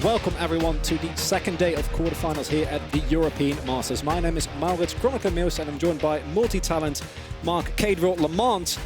Welcome everyone to the second day of quarterfinals here at the European Masters. My name is Maurits Chronicler Mills and I'm joined by multi-talent Mark Cadrell Lamont.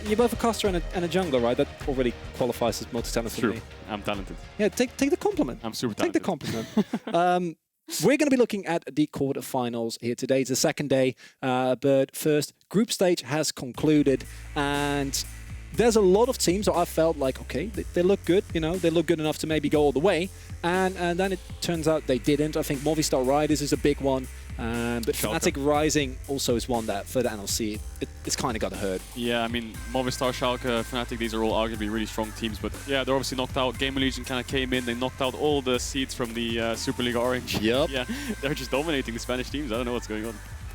You're both a caster and a jungler, right? That already qualifies as multi-talent for me. I'm talented. Yeah, take the compliment. I'm super talented. Take the compliment. We're going to be looking at the quarterfinals here today. It's the second day, but first, group stage has concluded, and there's a lot of teams that I felt like, okay, they look good, you know, they look good enough to maybe go all the way, and then it turns out they didn't. I think Movistar Riders is a big one, but Fnatic Rising also is one that for the NLC, it's kind of got hurt. Yeah, I mean, Movistar, Schalke, Fnatic, these are all arguably really strong teams, but yeah, they're obviously knocked out. Gamer Legion kind of came in, they knocked out all the seeds from the Superliga Orange. Yep. Yeah, they're just dominating the Spanish teams. I don't know what's going on.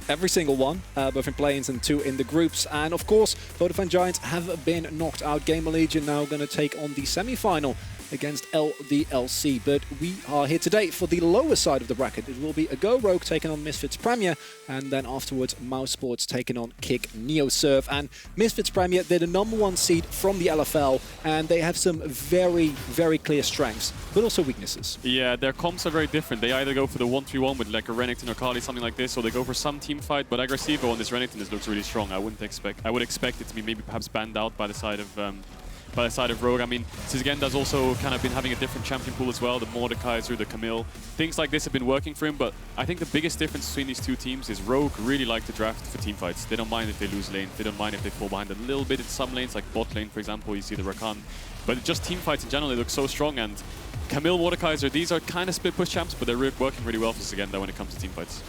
Every single one, both in play-ins and 2 in the groups. And of course, Vodafone Giants have been knocked out. Gamer Legion now going to take on the semi-final against LDLC. But we are here today for the lower side of the bracket. It will be a Go Rogue taking on Misfits Premier, and then afterwards Mouse Sports taking on Kick Neosurf. And Misfits Premier, they're the #1 seed from the LFL, and they have some very, very clear strengths, but also weaknesses. Yeah, their comps are very different. They either go for the 1-3-1 with like a Renekton or Akali, something like this, or they go for some team fight, but Agresivoo on this Renekton looks really strong. I would expect it to be maybe perhaps banned out by the side of Rogue. I mean, Szygenda also kind of been having a different champion pool as well, the Mordekaiser, the Camille. Things like this have been working for him, but I think the biggest difference between these two teams is Rogue really like to draft for team fights. They don't mind if they lose lane, they don't mind if they fall behind a little bit in some lanes, like bot lane, for example, you see the Rakan. But just team fights in general, they look so strong, and Camille, Mordekaiser, these are kind of split push champs, but they're working really well for Szygenda when it comes to team fights.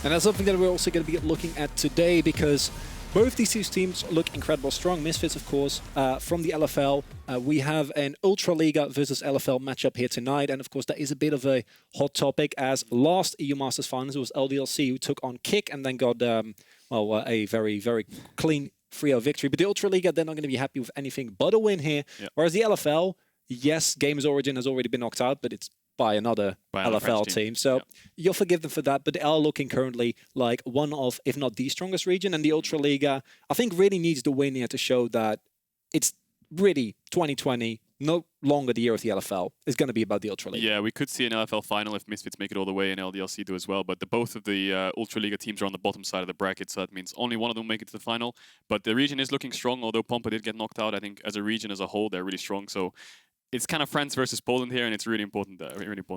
And that's something that we're also going to be looking at today, because both these two teams look incredibly strong. Misfits, of course, from the LFL. We have an Ultraliga versus LFL matchup here tonight. And of course, that is a bit of a hot topic, as last EU Masters Finals it was LDLC who took on Kick and then got a very, very clean 3-0 victory. But the Ultraliga, they're not going to be happy with anything but a win here. Yep. Whereas the LFL, yes, Gamers Origin has already been knocked out, but it's by another LFL team. So yep, you'll forgive them for that, but they are looking currently like one of, if not the strongest region. And the Ultraliga, I think, really needs the win here to show that it's really 2020, no longer the year of the LFL. It's going to be about the Ultraliga. Yeah, we could see an LFL final if Misfits make it all the way and LDLC do as well. But both of the Ultraliga teams are on the bottom side of the bracket, so that means only one of them make it to the final. But the region is looking strong, although Pompa did get knocked out. I think as a region as a whole, they're really strong. So it's kind of France versus Poland here, and it's a really important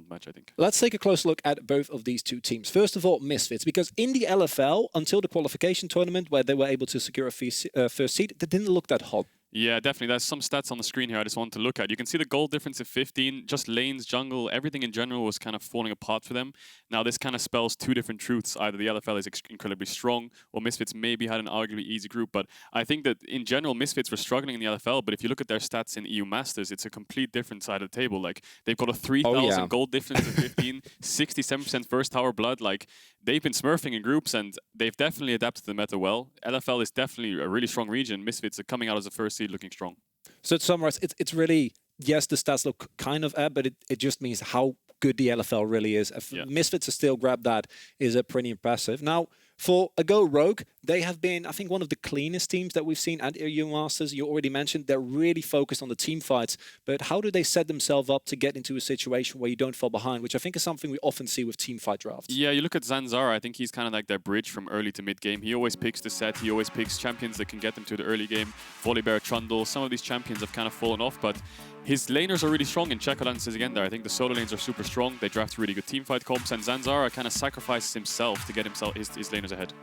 match, I think. Let's take a close look at both of these two teams. First of all, Misfits, because in the LFL, until the qualification tournament, where they were able to secure a first seed, they didn't look that hot. Yeah, definitely. There's some stats on the screen here I just want to look at. You can see the gold difference of 15, just lanes, jungle, everything in general was kind of falling apart for them. Now this kind of spells two different truths. Either the LFL is incredibly strong, or Misfits maybe had an arguably easy group. But I think that in general, Misfits were struggling in the LFL, but if you look at their stats in EU Masters, it's a complete different side of the table. Like, they've got a 3,000 gold difference of 15, 67% first tower blood. Like, they've been smurfing in groups, and they've definitely adapted to the meta well. LFL is definitely a really strong region. Misfits are coming out as a first seed looking strong. So to summarize, it's really, yes, the stats look kind of but it just means how good the LFL really is. If Misfits to still grab that is pretty impressive. Now, for a Go Rogue, they have been, I think, one of the cleanest teams that we've seen at EU Masters. You already mentioned they're really focused on the team fights, but how do they set themselves up to get into a situation where you don't fall behind, which I think is something we often see with team fight drafts? Yeah, you look at Zanzarah, I think he's kind of like their bridge from early to mid game. He always picks the Sett, he always picks champions that can get them to the early game. Volibear, Trundle, some of these champions have kind of fallen off, but his laners are really strong in Czekolad and Szygenda. I think the solo lanes are super strong. They draft really good teamfight comps, and Zanzarah kind of sacrifices himself to get his laners ahead.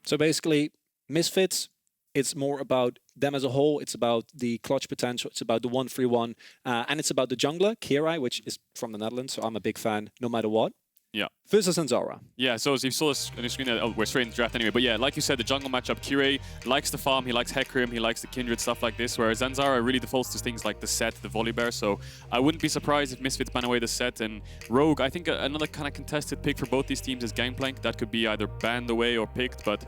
So basically, Misfits, it's more about them as a whole. It's about the clutch potential. It's about the 1-3-1. And it's about the jungler, Kirei, which is from the Netherlands, so I'm a big fan no matter what. Yeah. Versus Zanzarah. Yeah, so as you saw this on the screen, we're straight into draft anyway. But yeah, like you said, the jungle matchup, Kirei likes the farm, he likes Hecarim, he likes the Kindred, stuff like this, whereas Zanzarah really defaults to things like the Sett, the Volibear. So I wouldn't be surprised if Misfits ban away the Sett. And Rogue, I think another kind of contested pick for both these teams is Gangplank. That could be either banned away or picked, but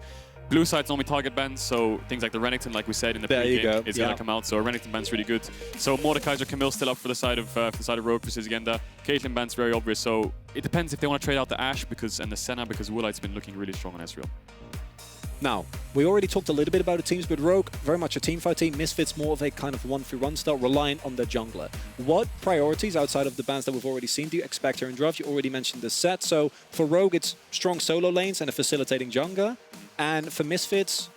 blue side's normally target bans, so things like the Renekton, like we said in the pre-game, is going to come out. So a Renekton ban's really good. So Mordekaiser, Camille still up for the side of Rogue for Szygenda. Caitlyn ban's very obvious. So it depends if they want to trade out the Ashe and the Senna, because Woolite's been looking really strong on Ezreal. Now, we already talked a little bit about the teams, but Rogue, very much a teamfight team. Misfits, more of a kind of 1v1 style, reliant on their jungler. What priorities, outside of the bans that we've already seen, do you expect here in draft? You already mentioned the Sett. So for Rogue, it's strong solo lanes and a facilitating jungler. And for Misfits,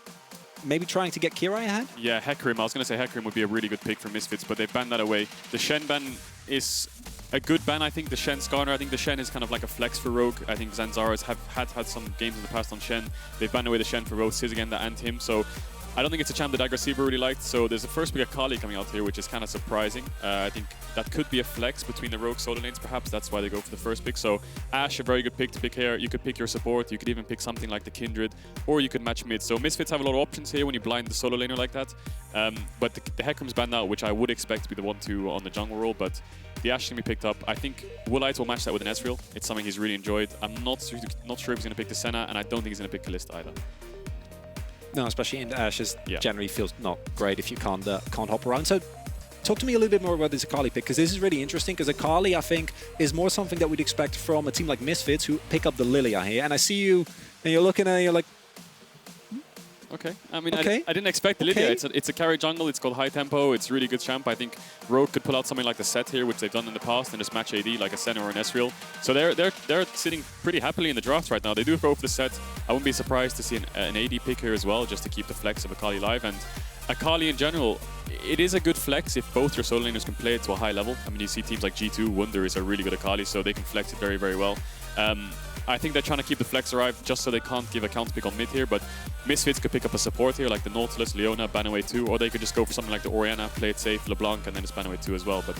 maybe trying to get Kirei ahead? Yeah, Hecarim. I was going to say Hecarim would be a really good pick for Misfits, but they've banned that away. The Shen ban is a good ban, I think. The Shen Skarner, I think the Shen is kind of like a flex for Rogue. I think Zanzarah have had some games in the past on Shen. They've banned away the Shen for both Szygenda and him, so I don't think it's a champ that Agresivoo really liked. So there's a first pick Akali coming out here, which is kind of surprising. I think that could be a flex between the Rogue solo lanes, perhaps. That's why they go for the first pick. So Ashe, a very good pick to pick here. You could pick your support. You could even pick something like the Kindred, or you could match mid. So Misfits have a lot of options here when you blind the solo laner like that. But the Hecarim's banned out, which I would expect to be the 1-2 on the jungle role. But the Ashe can be picked up. I think Woolite will match that with an Ezreal. It's something he's really enjoyed. I'm not sure if he's going to pick the Senna, and I don't think he's going to pick Kalista either. No, especially in the Ashes, Yeah. generally feels not great if you can't hop around. So talk to me a little bit more about this Akali pick, because this is really interesting, because Akali, I think, is more something that we'd expect from a team like Misfits, who pick up the Lillia here. And I see you, and you're looking at it, and you're like, Okay. I mean, Okay. I didn't expect the Okay. Lillia. It's a carry jungle. It's called high tempo. It's really good champ. I think Rogue could pull out something like the Sett here, which they've done in the past, and just match AD like a Senna or an Ezreal. So they're sitting pretty happily in the draft right now. They do go for the Sett. I wouldn't be surprised to see an AD pick here as well, just to keep the flex of Akali live. And Akali in general, it is a good flex if both your solo laners can play it to a high level. I mean, you see teams like G2, Wunder is a really good Akali, so they can flex it very, very well. I think they're trying to keep the flex alive just so they can't give a counter pick on mid here, but Misfits could pick up a support here like the Nautilus, Leona, ban away 2, or they could just go for something like the Orianna, play it safe, LeBlanc, and then just ban away 2 as well. But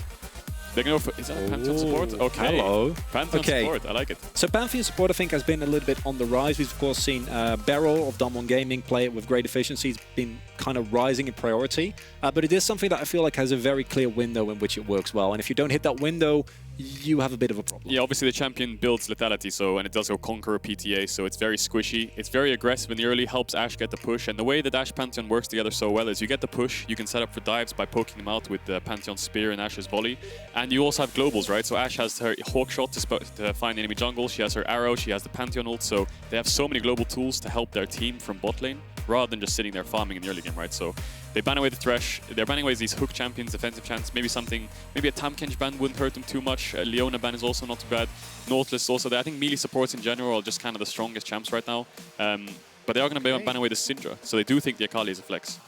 they're going to go for... Is that a Pantheon support? Okay. Hello. Pantheon support, I like it. So Pantheon support, I think, has been a little bit on the rise. We've, of course, seen Beryl of Damwon Gaming play it with great efficiency. It's been kind of rising in priority. But it is something that I feel like has a very clear window in which it works well. And if you don't hit that window, you have a bit of a problem. Yeah, obviously the champion builds lethality, so, and it does go Conqueror PTA, so it's very squishy. It's very aggressive in the early, helps Ashe get the push, and the way that Ashe Pantheon works together so well is you get the push, you can set up for dives by poking them out with the Pantheon Spear and Ashe's Volley, and you also have globals, right? So Ashe has her Hawk Shot to find enemy jungle, she has her Arrow, she has the Pantheon ult, so they have so many global tools to help their team from bot lane, rather than just sitting there farming in the early game, right? So they ban away the Thresh, they're banning away these hook champions, defensive champs, maybe a Tamkench ban wouldn't hurt them too much, Leona ban is also not too bad, Nautilus is also there. I think melee supports in general are just kind of the strongest champs right now, but they are going to ban away the Syndra, so they do think the Akali is a flex.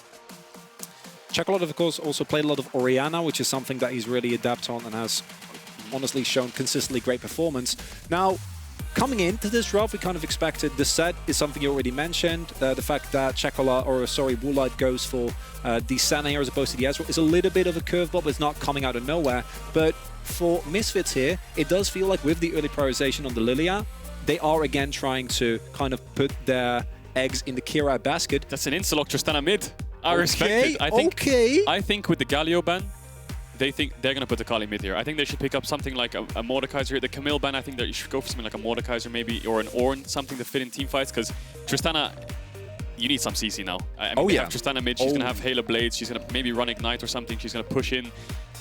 Czekolad, of course, also played a lot of Orianna, which is something that he's really adapted on and has honestly shown consistently great performance. Now, coming into this draft, we kind of expected the Sett is something you already mentioned. The fact that Woolite goes for the Senna here as opposed to the Ezreal is a little bit of a curveball, but it's not coming out of nowhere. But for Misfits here, it does feel like with the early prioritization on the Lillia, they are again trying to kind of put their eggs in the Kirei basket. That's an Insta-lock Tristana mid. I respect it. I think with the Galio ban, they think they're going to put the Akali mid here. I think they should pick up something like a Mordekaiser here. The Camille ban, I think that you should go for something like a Mordekaiser maybe, or an Ornn, something to fit in team fights, because Tristana, you need some CC now. I mean, they have Tristana mid, she's going to have Halo Blades, she's going to maybe run Ignite or something, she's going to push in.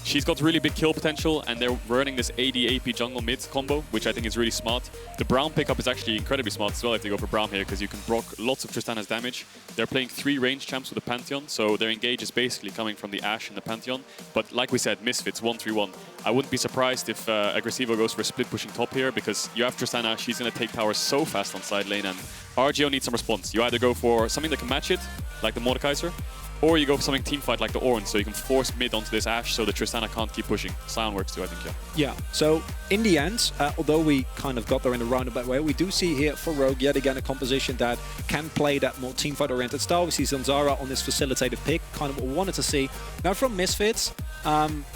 She's got really big kill potential, and they're running this AD AP jungle mid combo, which I think is really smart. The Braum pickup is actually incredibly smart as well if they go for Braum here, because you can block lots of Tristana's damage. They're playing 3 range champs with the Pantheon, so their engage is basically coming from the Ashe and the Pantheon. But like we said, Misfits 1-3-1. I wouldn't be surprised if Agresivoo goes for a split pushing top here, because you have Tristana, she's going to take towers so fast on side lane, and RGO needs some response. You either go for something that can match it, like the Mordekaiser, or you go for something teamfight like the Ornn, so you can force mid onto this Ashe so that Tristana can't keep pushing. Sion works too, I think, yeah. So, in the end, although we kind of got there in a roundabout way, we do see here for Rogue, yet again, a composition that can play that more teamfight-oriented style. We see Zanzarah on this facilitative pick, kind of what we wanted to see. Now from Misfits,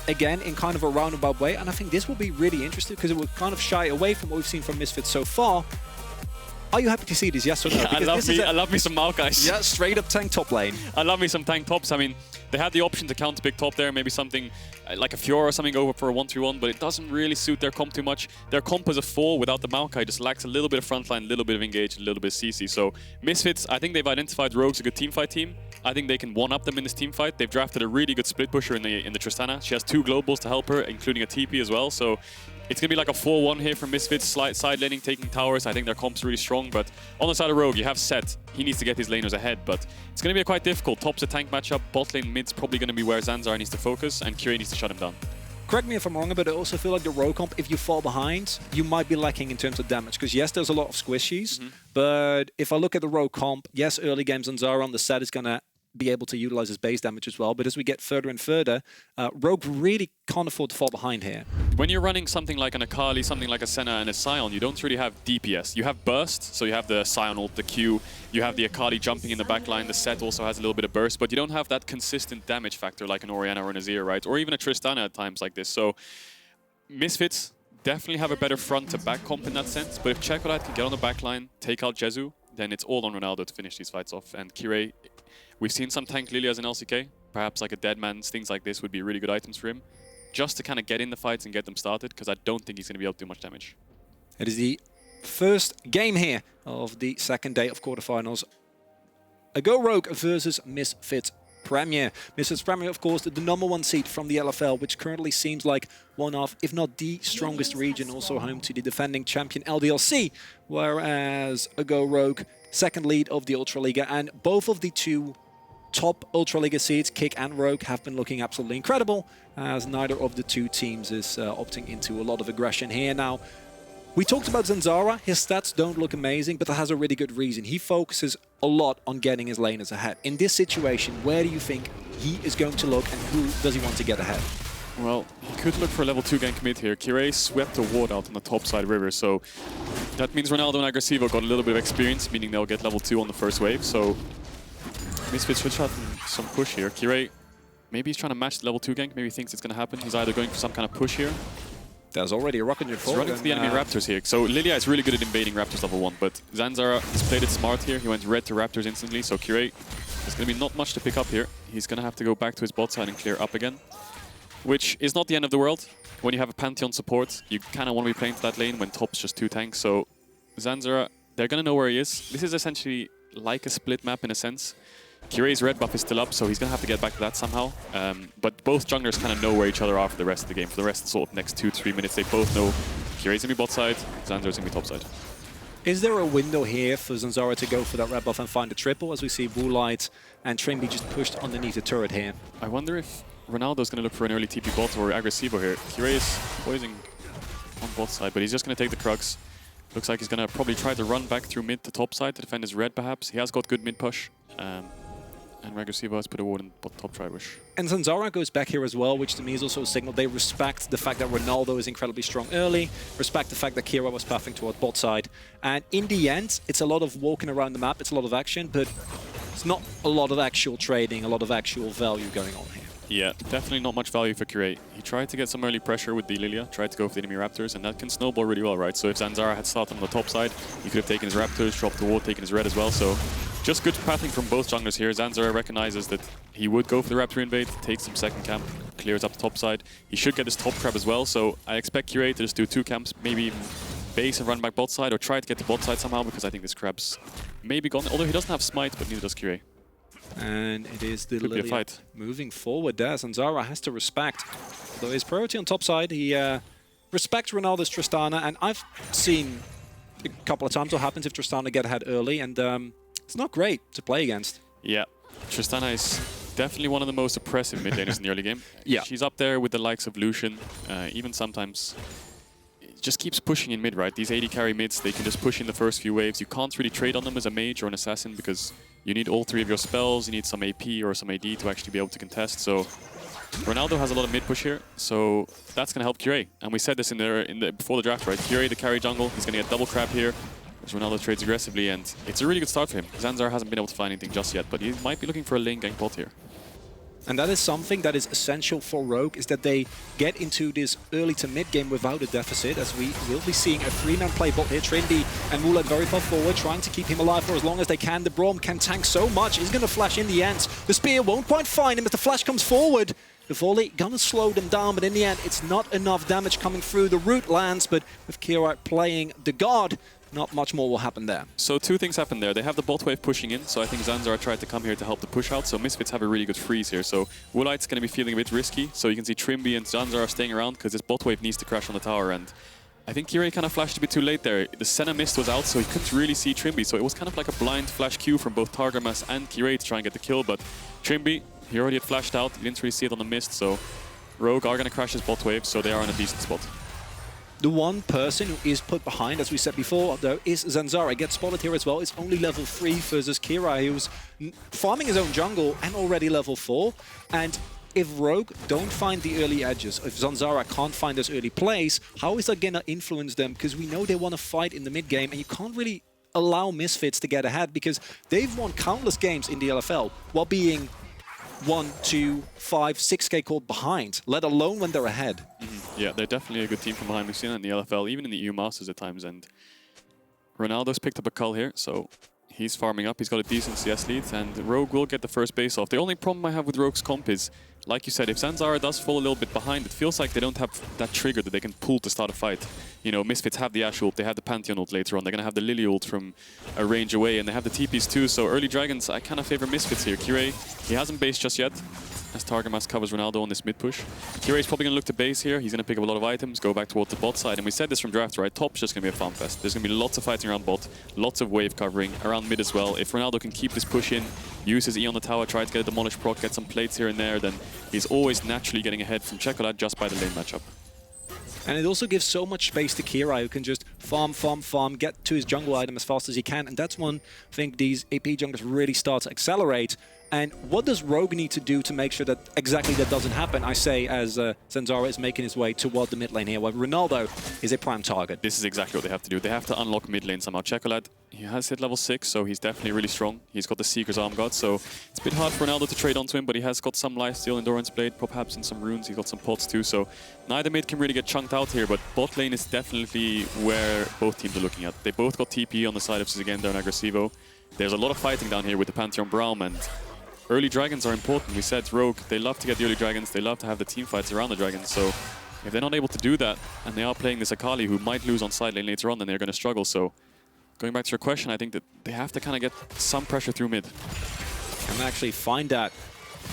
again, in kind of a roundabout way, and I think this will be really interesting because it will kind of shy away from what we've seen from Misfits so far. Are you happy to see this, yes or no? Yeah, I love me some Maokai. Yeah, straight up tank top lane. I love me some tank tops. I mean, they had the option to counter pick top there, maybe something like a Fiora or something over for a 1-3-1, but it doesn't really suit their comp too much. Their comp as a 4 without the Maokai just lacks a little bit of frontline, a little bit of engage, a little bit of CC. So Misfits, I think they've identified Rogue's a good teamfight team. I think they can one-up them in this teamfight. They've drafted a really good split pusher in the Tristana. She has 2 globals to help her, including a TP as well. So It's going to be like a 4-1 here from Misfits, side laning, taking towers. I think their comp's really strong, but on the side of Rogue, you have Sett. He needs to get his laners ahead, but it's going to be quite difficult. Top's a tank matchup, bot lane mid's probably going to be where Zanzarah needs to focus, and Kirei needs to shut him down. Correct me if I'm wrong, but I also feel like the rogue comp, if you fall behind, you might be lacking in terms of damage. Because yes, there's a lot of squishies, but if I look at the rogue comp, yes, early game Zanzarah on the set is going to be able to utilize his base damage as well. But as we get further and further, Rogue really can't afford to fall behind here. When you're running something like an Akali, something like a Senna and a Sion, you don't really have DPS. You have burst, so you have the Sion ult, the Q, you have the Akali jumping in the backline, the Sett also has a little bit of burst, but you don't have that consistent damage factor like an Orianna or an Azir, right? Or even a Tristana at times like this. So Misfits definitely have a better front to back comp in that sense, but if Czekolad can get on the backline, take out Jezu, then it's all on Ronaldo to finish these fights off. And Kirei, we've seen some tank Lillias in LCK, perhaps like a Deadman's, things like this would be really good items for him, just to kind of get in the fights and get them started, because I don't think he's going to be able to do much damage. It is the first game here of the second day of quarterfinals. A Go Rogue versus Misfits Premier. Misfits Premier, of course, the #1 seed from the LFL, which currently seems like one of, if not the strongest region, also home to the defending champion LDLC, whereas a Go Rogue, second lead of the Ultraliga, and both of the two top Ultraliga seeds, Kick and Rogue, have been looking absolutely incredible, as neither of the two teams is opting into a lot of aggression here. Now, we talked about Zanzarah. His stats don't look amazing, but that has a really good reason. He focuses a lot on getting his laners ahead. In this situation, where do you think he is going to look, and who does he want to get ahead? Well, he could look for a level 2 gank mid here. Kirei swept a ward out on the top side river, so that means Ronaldo and Agresivoo got a little bit of experience, meaning they'll get level 2 on the first wave, so Misfits should have some push here. Kirei, maybe he's trying to match the level 2 gank, maybe he thinks it's going to happen. He's either going for some kind of push here. There's already a rocket in your forward. He's running to the enemy Raptors here. So Lillia is really good at invading Raptors level 1, but Zanzarah has played it smart here. He went red to Raptors instantly, so Kirei, there's going to be not much to pick up here. He's going to have to go back to his bot side and clear up again, which is not the end of the world. When you have a Pantheon support, you kind of want to be playing to that lane when top's just 2 tanks. So Zanzarah, they're going to know where he is. This is essentially like a split map in a sense. Kirei's red buff is still up, so he's going to have to get back to that somehow. But both junglers kind of know where each other are for the rest of the game. For the rest of the sort of next 2 to 3 minutes, they both know Kirei's going to be bot side, Zanzarah's going to be top side. Is there a window here for Zanzarah to go for that red buff and find a triple, as we see Woolite and Trymbi just pushed underneath the turret here? I wonder if Ronaldo's going to look for an early TP bot or Agresivoo here. Kirei is poising on bot side, but he's just going to take the Krugs. Looks like he's going to probably try to run back through mid to top side to defend his red, perhaps. He has got good mid push. And Agresivoo has put a ward in top try wish. And Zanzarah goes back here as well, which to me is also a signal they respect the fact that Ronaldo is incredibly strong early, respect the fact that Kira was pathing toward bot side. And in the end, it's a lot of walking around the map, it's a lot of action, but it's not a lot of actual trading, a lot of actual value going on here. Yeah, definitely not much value for Kirei. He tried to get some early pressure with the Lillia, tried to go for the enemy Raptors, and that can snowball really well, right? So if Zanzarah had started on the top side, he could have taken his Raptors, dropped the ward, taken his red as well. So just good pathing from both junglers here. Zanzarah recognizes that he would go for the Raptor invade, takes some second camp, clears up the top side. He should get his top crab as well, so I expect Kirei to just do 2 camps, maybe even base and run back bot side, or try to get to bot side somehow, because I think this crab's maybe gone, although he doesn't have smite, but neither does Kirei. And it is the Lillia moving forward there. Zanzarah has to respect, though his priority on top side, he respects Ronaldo's Tristana, and I've seen a couple of times what happens if Tristana get ahead early, and it's not great to play against. Yeah, Tristana is definitely one of the most oppressive mid laners in the early game. Yeah. She's up there with the likes of Lucian, even sometimes just keeps pushing in mid, right? These AD carry mids, they can just push in the first few waves. You can't really trade on them as a mage or an assassin because you need all 3 of your spells, you need some AP or some AD to actually be able to contest. So Ronaldo has a lot of mid push here, so that's going to help Kirei. And we said this before the draft, right? Kirei, the carry jungle, he's going to get double crab here, as Ronaldo trades aggressively, and it's a really good start for him. Zanzarah hasn't been able to find anything just yet, but he might be looking for a lane gank bot here. And that is something that is essential for Rogue, is that they get into this early to mid game without a deficit, as we will be seeing a 3-man play bot here. Trymbi and Woolite very far forward, trying to keep him alive for as long as they can. The Braum can tank so much, he's going to flash in the end. The spear won't quite find him as the flash comes forward. The volley gonna slow them down, but in the end, it's not enough damage coming through. The root lands, but with Kirei playing the guard, not much more will happen there. So two things happen there. They have the bot wave pushing in, so I think Zanzarah tried to come here to help the push out, so Misfits have a really good freeze here. So Woolite's going to be feeling a bit risky, so you can see Trymbi and Zanzarah staying around because this bot wave needs to crash on the tower, and I think Kirei kind of flashed a bit too late there. The Senna mist was out, so he couldn't really see Trymbi, so it was kind of like a blind flash Q from both Targamas and Kirei to try and get the kill, but Trymbi, he already had flashed out, he didn't really see it on the mist, so Rogue are going to crash his bot wave, so they are in a decent spot. The one person who is put behind, as we said before, though, is Zanzarah. Gets spotted here as well. It's only level 3 versus Kirei, who's farming his own jungle and already level 4. And if Rogue don't find the early edges, if Zanzarah can't find those early plays, how is that going to influence them? Because we know they want to fight in the mid game, and you can't really allow Misfits to get ahead because they've won countless games in the LFL while being 1, 2, 5, 6k called behind, let alone when they're ahead. Yeah, they're definitely a good team from behind. We've seen that in the LFL, even in the EU Masters at times. And Ronaldo's picked up a cull here, so he's farming up. He's got a decent CS lead, and Rogue will get the first base off. The only problem I have with Rogue's comp is, like you said, if Zanzarah does fall a little bit behind, it feels like they don't have that trigger that they can pull to start a fight. You know, Misfits have the Ashe ult, they have the Pantheon ult later on, they're going to have the Lillia ult from a range away, and they have the TPs too, so early Dragons, I kind of favor Misfits here. Kirei, he hasn't based just yet, as Targamas covers Ronaldo on this mid push. Kirei's probably going to look to base here, he's going to pick up a lot of items, go back towards the bot side, and we said this from draft, right? Top's just going to be a farm fest. There's going to be lots of fighting around bot, lots of wave covering, around mid as well. If Ronaldo can keep this push in, use his E on the tower, try to get a demolish proc, get some plates here and there, then he's always naturally getting ahead from Czekolad just by the lane matchup. And it also gives so much space to Kirei, who can just farm, get to his jungle item as fast as he can. And that's one thing these AP junglers really start to accelerate. And what does Rogue need to do to make sure that exactly that doesn't happen? I say as Zanzarah is making his way toward the mid lane here, where Ronaldo is a prime target. This is exactly what they have to do. They have to unlock mid lane somehow. Czekolad, he has hit level 6, so he's definitely really strong. He's got the Seeker's Arm God, so it's a bit hard for Ronaldo to trade onto him, but he has got some lifesteal, Endurance Blade, perhaps in some runes. He's got some pots too, so neither mid can really get chunked out here, but bot lane is definitely where both teams are looking at. They both got TP on the side of Szygenda and Agresivoo. There's a lot of fighting down here with the Pantheon Braum, and early dragons are important. We said Rogue, they love to get the early dragons, they love to have the team fights around the dragons, so if they're not able to do that, and they are playing this Akali who might lose on side lane later on, then they're going to struggle. So going back to your question, I think that they have to kind of get some pressure through mid. And actually find that.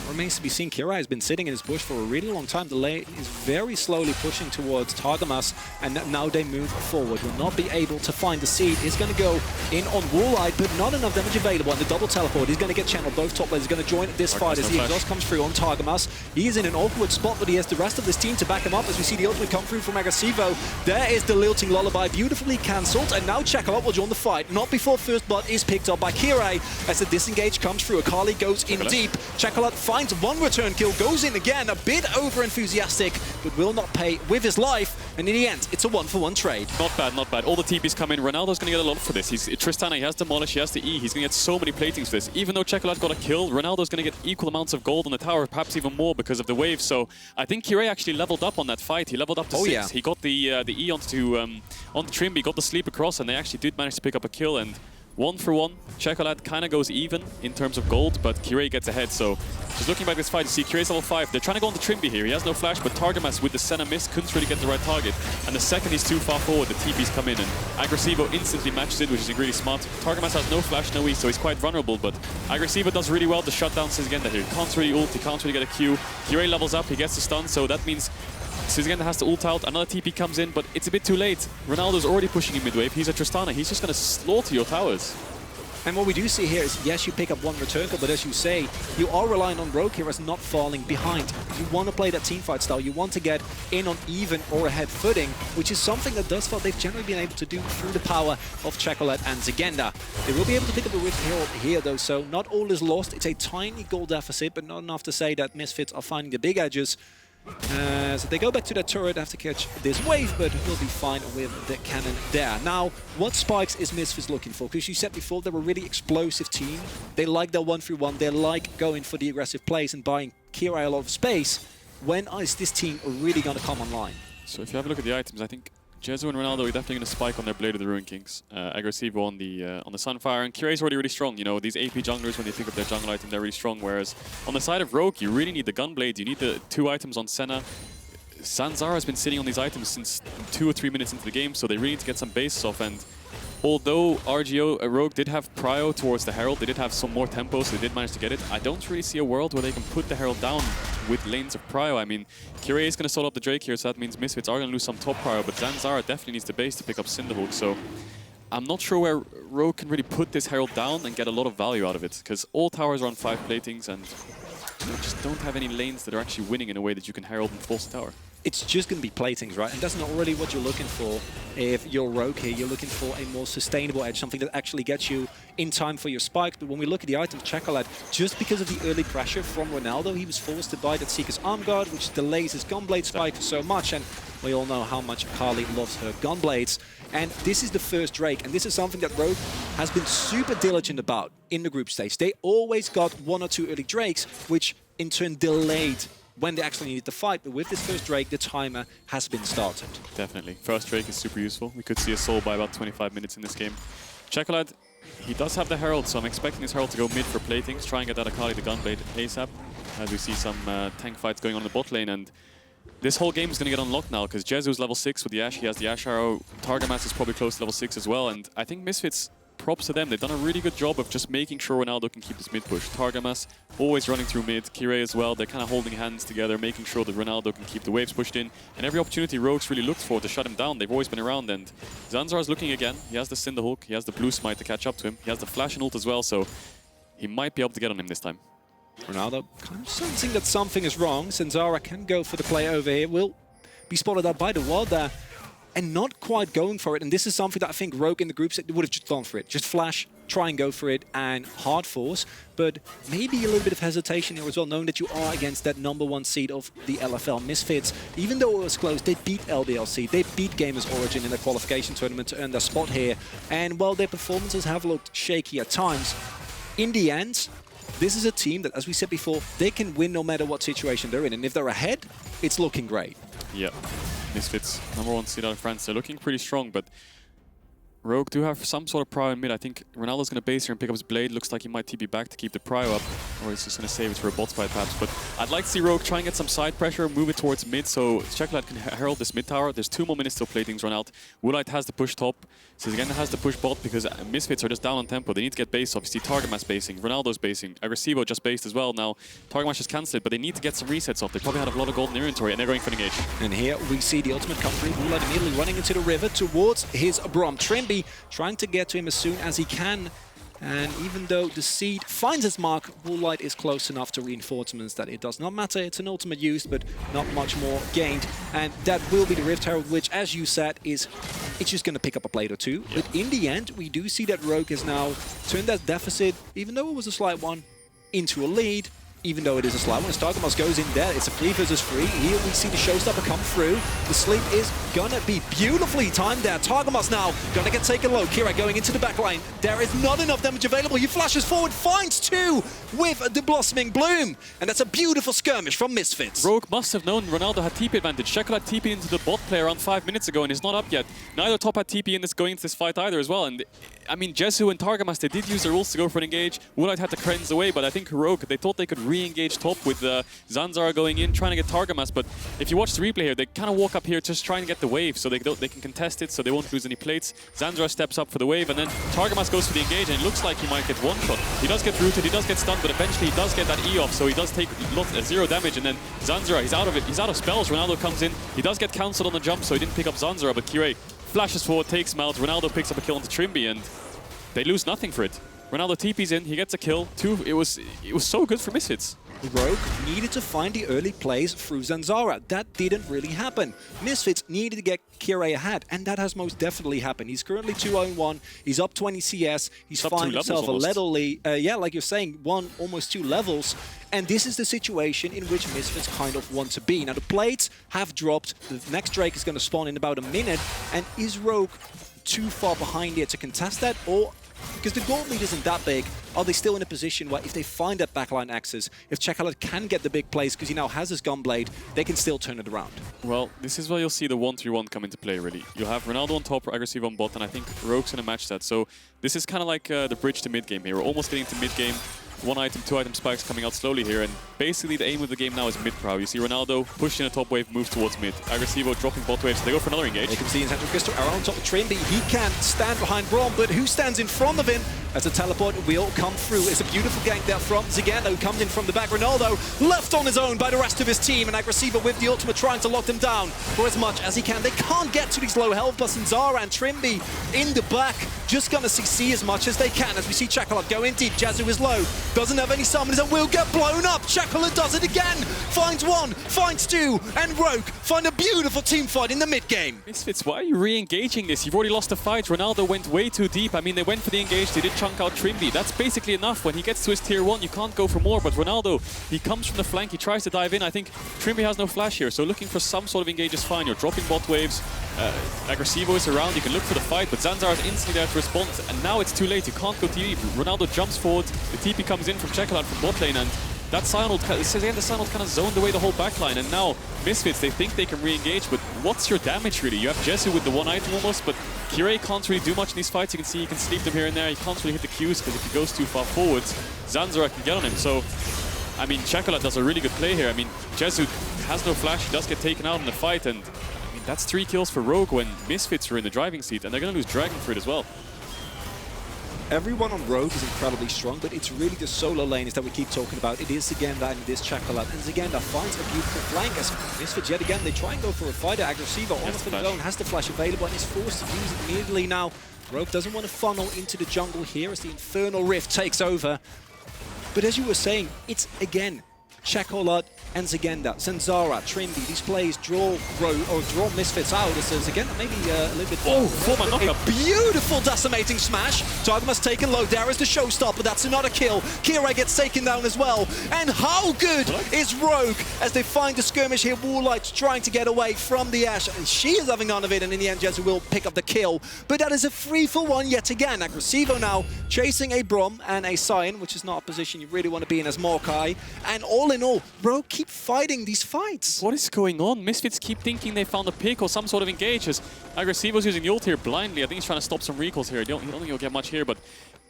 Remains to be seen. Kirei has been sitting in his bush for a really long time. The lane is very slowly pushing towards Targamas, and now they move forward. Will not be able to find the seed. He's going to go in on Woolite, but not enough damage available. And the double teleport, he's going to get channeled. Both top lanes are going to join this fight as the exhaust comes through on Targamas. He is in an awkward spot, but he has the rest of this team to back him up as we see the ultimate come through from Agresivoo. There is the lilting lullaby, beautifully cancelled, and now Czekolad will join the fight. Not before first blood is picked up by Kirei as the disengage comes through. Akali goes in deep. Czekolad finds one return kill, goes in again, a bit over-enthusiastic, but will not pay with his life, and in the end, it's a 1-for-1 trade. Not bad, not bad. All the TPs come in. Ronaldo's going to get a lot for this. He's Tristana, he has Demolish, he has the E, he's going to get so many platings for this. Even though Czekolad got a kill, Ronaldo's going to get equal amounts of gold on the tower, perhaps even more because of the wave, so I think Kirei actually leveled up on that fight. He leveled up to 6. Yeah. He got the E onto Trymbi, got the sleep across, and they actually did manage to pick up a kill, and 1-for-1. Czekolad kind of goes even in terms of gold, but Kirei gets ahead. So just looking back at this fight, you see Kirei's level 5. They're trying to go on the Trymbi here. He has no flash, but Targamas with the Senna miss couldn't really get the right target. And the second he's too far forward, the TPs come in, and Agresivoo instantly matches it, which is really smart. Targamas has no flash, no E, so he's quite vulnerable, but Agresivoo does really well to shut down Szygenda here. He can't really ult, he can't really get a Q. Kirei levels up, he gets the stun, so that means Szygenda has to ult out, another TP comes in, but it's a bit too late. Ronaldo's already pushing in mid-wave, he's a Tristana, he's just going to slaughter your towers. And what we do see here is, yes, you pick up one return kill, but as you say, you are relying on Rogue here as not falling behind. You want to play that teamfight style. You want to get in on even or ahead footing, which is something that thus far they've generally been able to do through the power of Czekolad and Szygenda. They will be able to pick up a rift here, though, so not all is lost. It's a tiny goal deficit, but not enough to say that Misfits are finding the big edges. So they go back to that turret, have to catch this wave, but will be fine with the cannon there. Now, what spikes is Misfits looking for? Because you said before they're a really explosive team. They like their 1-3-1. They like going for the aggressive plays and buying Kirei a lot of space. When is this team really going to come online? So if you have a look at the items, I think Jezu and Ronaldo are definitely going to spike on their Blade of the Ruin Kings. Agresivoo on the Sunfire, and Kirei's already really strong. You know, these AP junglers, when they pick up their jungle item, they're really strong. Whereas on the side of Rogue, you really need the Gunblade. You need the 2 items on Senna. Zanzarah has been sitting on these items since 2 or 3 minutes into the game, so they really need to get some bases off. And although RGO Rogue did have prio towards the Herald, they did have some more tempo, so they did manage to get it. I don't really see a world where they can put the Herald down with lanes of prio. I mean, Kirei is going to solo up the Drake here, so that means Misfits are going to lose some top prio, but Zanzarah definitely needs the base to pick up Cinderhook, so I'm not sure where Rogue can really put this Herald down and get a lot of value out of it, because all towers are on 5 platings and you just don't have any lanes that are actually winning in a way that you can Herald and force the tower. It's just going to be platings, right? And that's not really what you're looking for if you're Rogue here. You're looking for a more sustainable edge, something that actually gets you in time for your spike. But when we look at the item, Czekolad, just because of the early pressure from Ronaldo, he was forced to buy that Seeker's Arm Guard, which delays his Gunblade spike so much. And we all know how much Akali loves her Gunblades. And this is the first Drake, and this is something that Rogue has been super diligent about in the group stage. They always got 1 or 2 early Drakes, which in turn delayed when they actually needed to fight. But with this first Drake, the timer has been started. Definitely. First Drake is super useful. We could see a soul by about 25 minutes in this game. Czekolad, he does have the Herald, so I'm expecting his Herald to go mid for platings, try and get that Akali the Gunblade ASAP, as we see some tank fights going on in the bot lane. And this whole game is going to get unlocked now, because Jezu is level 6 with the Ashe. He has the Ashe arrow. Targamas is probably close to level 6 as well. And I think Misfits, props to them. They've done a really good job of just making sure Ronaldo can keep this mid push. Targamas always running through mid. Kirei as well. They're kind of holding hands together, making sure that Ronaldo can keep the waves pushed in. And every opportunity Rogue's really looked for to shut him down. They've always been around. And Zanzarah is looking again. He has the Cinderhook. He has the blue smite to catch up to him. He has the flash and ult as well, so he might be able to get on him this time. Ronaldo kind of sensing that something is wrong. Zanzarah can go for the play over here. Will be spotted out by the wall there. And not quite going for it. And this is something that I think Rogue in the groups would have just gone for it. Just flash, try and go for it, and hard force. But maybe a little bit of hesitation here as well, knowing that you are against that #1 seed of the LFL Misfits. Even though it was close, they beat LDLC. They beat Gamers Origin in the qualification tournament to earn their spot here. And while their performances have looked shaky at times, in the end, this is a team that, as we said before, they can win no matter what situation they're in. And if they're ahead, it's looking great. Yeah. Misfits, #1 seed out of France. They're looking pretty strong, but Rogue do have some sort of prio in mid. I think Ronaldo's going to base here and pick up his blade. Looks like he might TP back to keep the prio up, or he's just going to save it for a bot fight perhaps. But I'd like to see Rogue try and get some side pressure, move it towards mid, so Czekolad can herald this mid tower. There's 2 more minutes till platings run out. Woolite has the push top. Szygenda has the push bot because Misfits are just down on tempo. They need to get base up. You see Targamas basing, Ronaldo's basing, Agresivoo just based as well. Now Targamas just cancelled it, but they need to get some resets off. They probably had a lot of gold in their inventory, and they're going for an engage. And here we see the ultimate come through. Woolite immediately running into the river towards his Braum. Trymbi trying to get to him as soon as he can. And even though the seed finds its mark, Woolite is close enough to reinforcements that it does not matter. It's an ultimate used, but not much more gained. And that will be the Rift Herald, which, as you said, it's just going to pick up a plate or two. Yeah. But in the end, we do see that Rogue has now turned that deficit, even though it was a slight one, into a lead. Even though it is a slight one, as Targamas goes in there, it's a 3 versus 3. Here we see the showstopper come through. The sleep is gonna be beautifully timed there. Targamas now gonna get taken low. Kirei going into the back line. There is not enough damage available. He flashes forward, finds 2 with the Blossoming Bloom. And that's a beautiful skirmish from Misfits. Rogue must have known Ronaldo had TP advantage. Czekolad TP into the bot play around 5 minutes ago and is not up yet. Neither top had TP in this going into this fight either as well. And I mean, Jezu and Targamas, they did use their rules to go for an engage. Woolite had to cleanse away, but I think Rogue, they thought they could re-engage top with Zanzarah going in, trying to get Targamas. But if you watch the replay here, they kind of walk up here just trying to get the wave so they can contest it, so they won't lose any plates. Zanzarah steps up for the wave, and then Targamas goes for the engage, and it looks like he might get one shot. He does get rooted, he does get stunned, but eventually he does get that E off, so he does take 0 damage, and then Zanzarah, he's out of it. He's out of spells. Ronaldo comes in. He does get cancelled on the jump, so he didn't pick up Zanzarah, but Kirei flashes forward, takes him out. Ronaldo picks up a kill onto Trymbi, and they lose nothing for it. Ronaldo TP's in, he gets a kill. It was so good for Misfits. Rogue needed to find the early plays through Zanzarah. That didn't really happen. Misfits needed to get Kirei ahead, and that has most definitely happened. He's currently 2-0-1. He's up 20 CS. He's found himself a little lead. Yeah, like you're saying, almost 2 levels. And this is the situation in which Misfits kind of want to be. Now, the plates have dropped. The next Drake is going to spawn in about a minute. And is Rogue too far behind here to contest that? Or, because the gold lead isn't that big, are they still in a position where if they find that backline access, if Czekolad can get the big plays because he now has his Gunblade, they can still turn it around? Well, this is where you'll see the 1-3-1 come into play, really. You'll have Ronaldo on top, Agresivoo on bot, and I think Rogue's going to match that. So this is kind of like the bridge to mid-game here. We're almost getting to mid-game. 1 item, 2 item spikes coming out slowly here, and basically the aim of the game now is mid-prow. You see Ronaldo push in a top wave, move towards mid. Agresivoo dropping bot waves, they go for another engage. You can see in central crystal around top of Trymbi. He can't stand behind Braum, but who stands in front of him as the teleport will come through? It's a beautiful gank there from Szygenda, who comes in from the back. Ronaldo left on his own by the rest of his team, and Agresivoo with the ultimate trying to lock them down for as much as he can. They can't get to these low health, but Zanzarah and Trymbi in the back just gonna CC as much as they can. As we see Czekolad go in deep, Jezu is low, doesn't have any summons and will get blown up. Czekolad does it again, finds one, finds two, and Rogue find a beautiful team fight in the mid game. Misfits, why are you re-engaging this? You've already lost the fight. Ronaldo went way too deep. I mean, they went for the engage, they did chunk out Trymbi. That's basically enough. When he gets to his tier 1, you can't go for more, but Ronaldo, he comes from the flank, he tries to dive in. I think Trymbi has no flash here, so looking for some sort of engage is fine. You're dropping bot waves, Agresivoo is around, you can look for the fight, but Zanzarah is instantly there to respond, and now it's too late, you can't go TP. Ronaldo jumps forward, the TP comes in from Czekolad from bot lane, and that Sion ult, the Sion ult kind of zoned away the whole backline, and now Misfits, they think they can re-engage, but what's your damage really? You have Jezu with the 1 item almost, but Kirei can't really do much in these fights. You can see he can sleep them here and there, he can't really hit the Qs, because if he goes too far forwards, Zanzarah can get on him, so I mean, Czekolad does a really good play here. I mean, Jezu has no flash, he does get taken out in the fight, and I mean, that's 3 kills for Rogue when Misfits are in the driving seat, and they're going to lose Dragon for it as well. Everyone on Rogue is incredibly strong, but it's really the solo lanes that we keep talking about. It is Szygenda and it is Czekolad, and Szygenda finds a beautiful flank as Misfits yet again, they try and go for a fighter. Agresivoo on his own has the flash available and is forced to use it immediately now. Rogue doesn't want to funnel into the jungle here as the Infernal Rift takes over. But as you were saying, it's again Czekolad and Szygenda, Zanzarah, Trymbi. These plays draw Rogue or draw Misfits out. As Szygenda maybe a little bit. Oh, former knockup. A beautiful decimating smash. Targamas taken low. There is the showstopper. That's another kill. Kirei gets taken down as well. And how good is Rogue as they find the skirmish here? Woolite trying to get away from the Ashe, and she is having none of it. And in the end, Jezu will pick up the kill. But that is a 3-for-1 yet again. Agresivoo now chasing a Braum and a Sion, which is not a position you really want to be in as Maokai. And all in all, Rogue keep fighting these fights. What is going on? Misfits keep thinking they found a pick or some sort of engage as Agresivoo's using the ult here blindly. I think he's trying to stop some recalls here. I don't think he'll get much here, but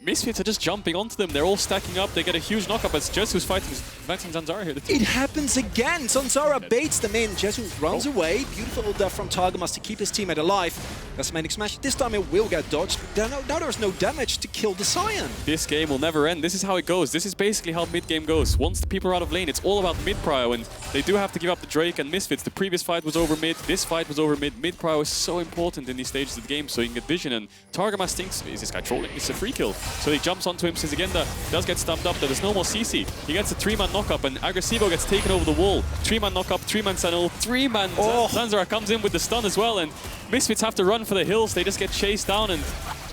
Misfits are just jumping onto them. They're all stacking up. They get a huge knockup as Jezu's fighting Zanzarah here. It happens again. Zanzarah baits them in. Jezu runs away. Beautiful ult there from Targamas to keep his teammate alive. Decimating smash. This time it will get dodged. Now there's no damage to kill the Sion. This game will never end. This is how it goes. This is basically how mid-game goes. Once the people are out of lane, it's all about mid-prio, and they do have to give up the Drake and Misfits. The previous fight was over mid. This fight was over mid. Mid-prio is so important in these stages of the game, so you can get vision, and Targamas thinks, is this guy trolling? It's a free kill. So he jumps onto him. Szygenda does get stumped up. There's no more CC. He gets a 3-man knockup, and Agresivoo gets taken over the wall. 3-man knockup, 3-man Senna, 3-man Zanzarah comes in with the stun as well, and Misfits have to run for the hills. They just get chased down, and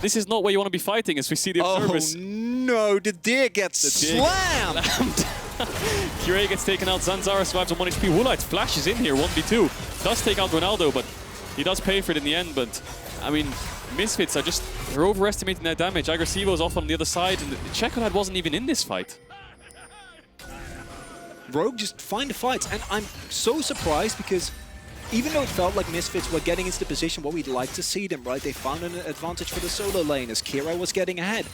this is not where you want to be fighting, as we see the observers. Oh no, the deer gets slammed! Kirei gets taken out. Zanzarah survives on 1 HP. Woolite flashes in here, 1v2. Does take out Ronaldo, but he does pay for it in the end. But, I mean, Misfits are just, they're overestimating their damage. Agresivoo is off on the other side, and Czekolad wasn't even in this fight. Rogue just find the fights, and I'm so surprised because even though it felt like Misfits were getting into the position where we'd like to see them, right? They found an advantage for the solo lane as Kirei was getting ahead.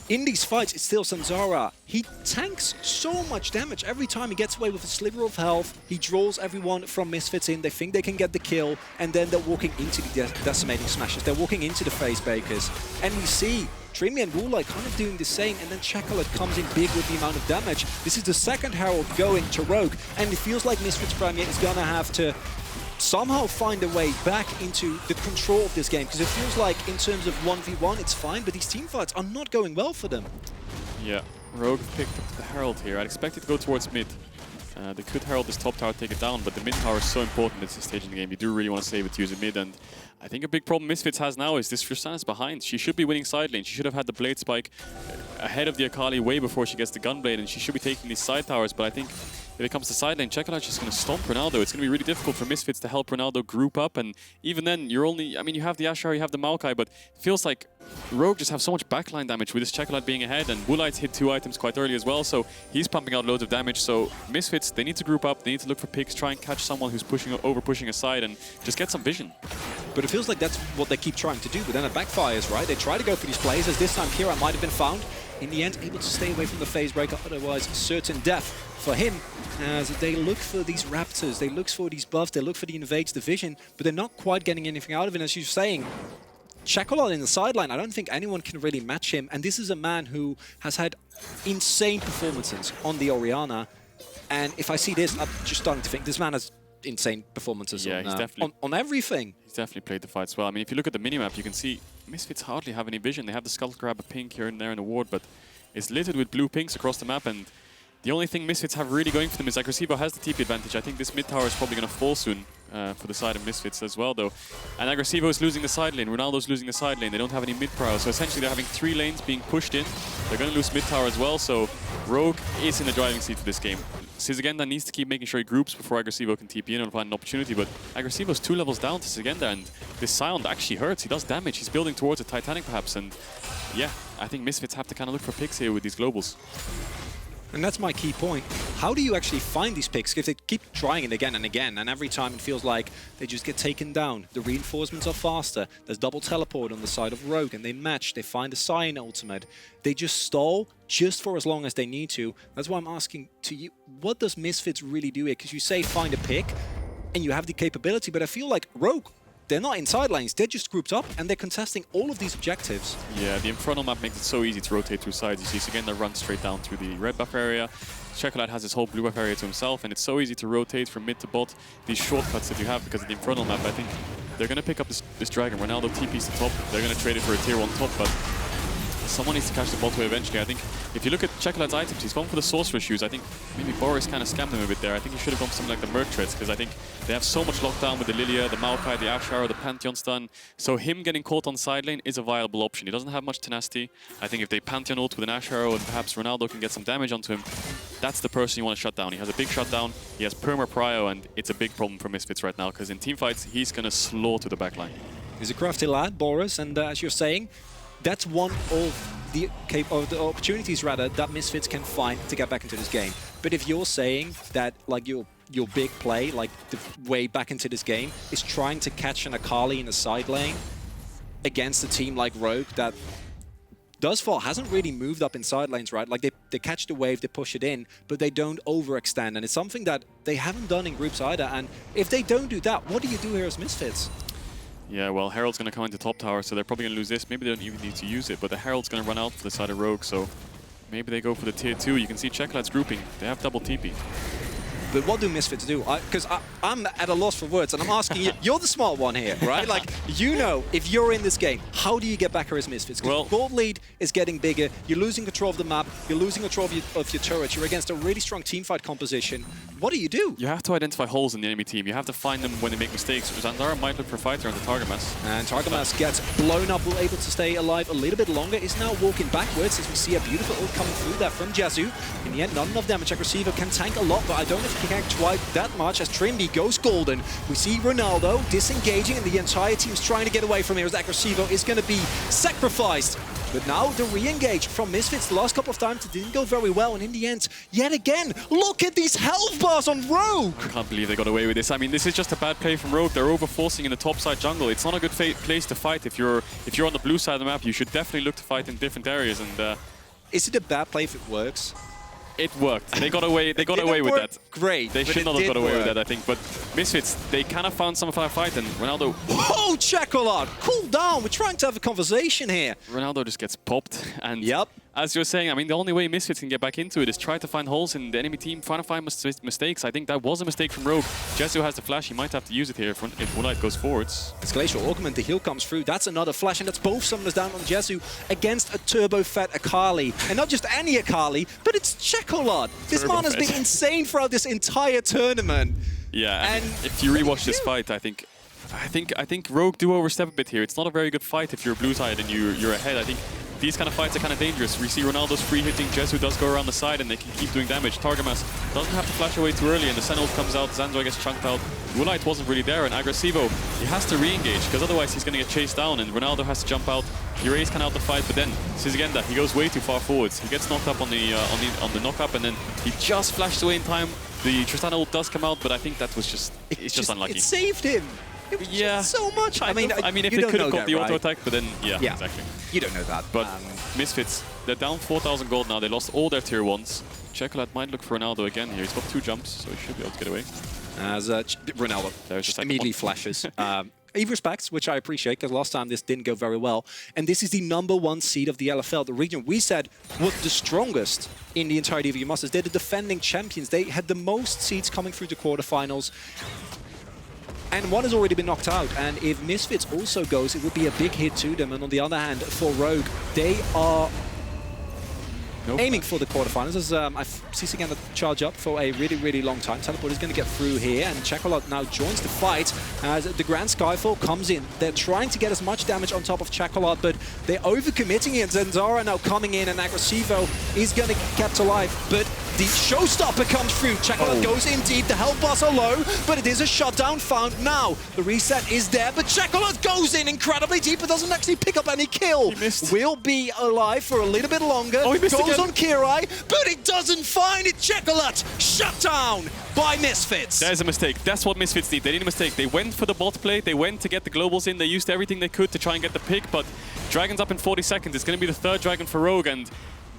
In these fights, it's still Zanzarah. He tanks so much damage. Every time he gets away with a sliver of health, he draws everyone from Misfits in. They think they can get the kill, and then they're walking into the decimating smashes. They're walking into the phase bakers. And we see Trymbi and Woolite kind of doing the same, and then Czekolad comes in big with the amount of damage. This is the second Herald going to Rogue, and it feels like Misfits Premier is going to have to somehow find a way back into the control of this game, because it feels like in terms of 1v1 it's fine, but these team fights are not going well for them. Yeah, Rogue picked up the Herald here. I'd expect it to go towards mid. They could Herald this top tower, take it down, but the mid tower is so important at this stage in the game. You do really want to save it to use it mid, and I think a big problem Misfits has now is this Tristana's behind. She should be winning side lane. She should have had the Blade Spike ahead of the Akali way before she gets the Gunblade, and she should be taking these side towers, but I think if it comes to side lane, Czekolad's just going to stomp Ronaldo. It's going to be really difficult for Misfits to help Ronaldo group up, and even then, you're only, I mean, you have the Ashe, you have the Maokai, but it feels like Rogue just have so much backline damage with this Czekolad being ahead, and Woolite's hit 2 items quite early as well, so he's pumping out loads of damage. So Misfits, they need to group up, they need to look for picks, try and catch someone who's pushing aside, and just get some vision. But it feels like that's what they keep trying to do, but then it backfires, right? They try to go for these plays, as this time Kirei might have been found. in the end able to stay away from the phase breaker, otherwise certain death for him, as they look for these raptors, they look for these buffs, they look for the invades division, but they're not quite getting anything out of it. As you're saying, Czekolad in the sideline, I don't think anyone can really match him, and this is a man who has had insane performances on the Orianna, and if I see this, I'm just starting to think this man has insane performances on everything. He's definitely played the fights well. I mean, if you look at the minimap, you can see Misfits hardly have any vision. They have the Skull Grab a pink here and there in the ward, but it's littered with blue pinks across the map, and the only thing Misfits have really going for them is Agresivoo has the TP advantage. I think this mid tower is probably going to fall soon for the side of Misfits as well, though. And Agresivoo is losing the side lane, Ronaldo's losing the side lane. They don't have any mid prow, so essentially they're having 3 lanes being pushed in. They're going to lose mid tower as well, so Rogue is in the driving seat for this game. Szygenda needs to keep making sure he groups before Agresivoo can TP in and find an opportunity, but Agresivoo's 2 levels down to Szygenda, and this Sion actually hurts. He does damage. He's building towards a Titanic perhaps, and yeah, I think Misfits have to kind of look for picks here with these globals. And that's my key point. How do you actually find these picks if they keep trying it again and again, and every time it feels like they just get taken down? The reinforcements are faster. There's double teleport on the side of Rogue, and they match. They find a Sion ultimate. They just stall just for as long as they need to. That's why I'm asking to you, what does Misfits really do here? Because you say find a pick, and you have the capability, but I feel like Rogue, they're not in side lanes, they're just grouped up and they're contesting all of these objectives. Yeah, the infernal map makes it so easy to rotate through sides. You see Szygenda run straight down through the red buff area. Czekolad has his whole blue buff area to himself, and it's so easy to rotate from mid to bot. These shortcuts that you have because of the infernal map, I think they're going to pick up this dragon. Ronaldo TP's the top, they're going to trade it for a tier 1 top, but someone needs to catch the bot wave eventually. I think if you look at Czekolad's items, he's gone for the sorcerer shoes. I think maybe Boris kind of scammed him a bit there. I think he should have gone for something like the Merc Treads, because I think they have so much lockdown with the Lillia, the Maokai, the Ashe, the Pantheon stun. So him getting caught on side lane is a viable option. He doesn't have much tenacity. I think if they Pantheon ult with an Ashe and perhaps Ronaldo can get some damage onto him, that's the person you want to shut down. He has a big shutdown, he has perma prio, and it's a big problem for Misfits right now, because in teamfights, he's going to slaughter the backline. He's a crafty lad, Boris, and as you're saying, that's one of the opportunities rather that Misfits can find to get back into this game. But if you're saying that like your big play, like the way back into this game, is trying to catch an Akali in the side lane against a team like Rogue that thus far hasn't really moved up in side lanes, right? Like they catch the wave, they push it in, but they don't overextend, and it's something that they haven't done in groups either. And if they don't do that, what do you do here as Misfits? Yeah, well, Herald's going to come into top tower, so they're probably going to lose this. Maybe they don't even need to use it, but the Herald's going to run out for the side of Rogue, so maybe they go for the tier 2. You can see Czekolad's grouping. They have double TP. But what do Misfits do? Because I'm at a loss for words, and I'm asking you, you're the smart one here, right? Like, you know, if you're in this game, how do you get back here as Misfits? Because gold lead is getting bigger, you're losing control of the map, you're losing control of your turrets, you're against a really strong teamfight composition. What do? You have to identify holes in the enemy team. You have to find them when they make mistakes. Zanzarah might look for fighter on the Targamas. And Targamas gets blown up, able to stay alive a little bit longer, is now walking backwards as we see a beautiful ult coming through there from Jezu. In the end, not enough damage. Agresivoo can tank a lot, but I don't know if he can try that much as Trymbi goes golden. We see Ronaldo disengaging, and the entire team's trying to get away from here as Agresivoo is going to be sacrificed. But now the re-engage from Misfits the last couple of times, it didn't go very well, and in the end, yet again, look at these health bars on Rogue! I can't believe they got away with this. I mean, this is just a bad play from Rogue. They're overforcing in the top side jungle. It's not a good place to fight. If you're on the blue side of the map, you should definitely look to fight in different areas. And is it a bad play if it works? It worked. They got away. They got away with that. Great. They should not have got away with that, I think. But Misfits, they kind of found some fight, and Ronaldo. Whoa, Czekolad! Cool down. We're trying to have a conversation here. Ronaldo just gets popped, and yep. As you're saying, I mean, the only way Misfits can get back into it is try to find holes in the enemy team, trying to find mistakes. I think that was a mistake from Rogue. Jezu has the flash. He might have to use it here if Woolite goes forwards. It's Glacial Augment. The heal comes through. That's another flash, and that's both summoners down on Jezu against a turbo-fed Akali. And not just any Akali, but it's Czekolad. This man has been insane throughout this entire tournament. Yeah, and if you rewatch this fight, I think Rogue do overstep a bit here. It's not a very good fight if you're blue side and you're ahead. I think these kind of fights are kind of dangerous. We see Ronaldo's free hitting, Jezu does go around the side and they can keep doing damage. Targamas doesn't have to flash away too early and the Senna comes out, Zanzarah gets chunked out. Woolite wasn't really there, and Agresivoo, he has to re-engage because otherwise he's going to get chased down and Ronaldo has to jump out. Kirei's kind of out the fight, but then Szygenda, he goes way too far forwards. He gets knocked up on the knock-up and then he just flashed away in time. The Tristana ult does come out, but I think that was just unlucky. It saved him. It was just so much. I mean, if it could have got the auto attack, but then, yeah, exactly. You don't know that. But Misfits, They're down 4,000 gold now. They lost all their tier 1s. Czekolad might look for Ronaldo again here. He's got 2 jumps, so he should be able to get away. As Ronaldo just immediately flashes. He respects, which I appreciate, because last time this didn't go very well. And this is the #1 seed of the LFL, the region we said was the strongest in the entirety of the Masters. They're the defending champions. They had the most seeds coming through the quarterfinals. And one has already been knocked out. And if Misfits also goes, it would be a big hit to them. And on the other hand, for Rogue, they are aiming for the quarterfinals. As I see Szygenda charge up for a really, really long time. Teleport is going to get through here, and Czekolad now joins the fight as the Grand Skyfall comes in. They're trying to get as much damage on top of Czekolad, but they're overcommitting it. Zanzarah now coming in, and Agresivoo is going to get kept alive, but the showstopper comes through. Czekolad goes in deep. The health bars are low, but it is a shutdown found now. The reset is there, but Czekolad goes in incredibly deep, but doesn't actually pick up any kill. He missed. Will be alive for a little bit longer. Oh, he missed goes again. on Kirei, but it doesn't find it. Czekolad shut down by Misfits. There's a mistake. That's what Misfits need. They need a mistake. They went for the bot play. They went to get the globals in. They used everything they could to try and get the pick, but Dragon's up in 40 seconds. It's going to be the 3rd Dragon for Rogue, and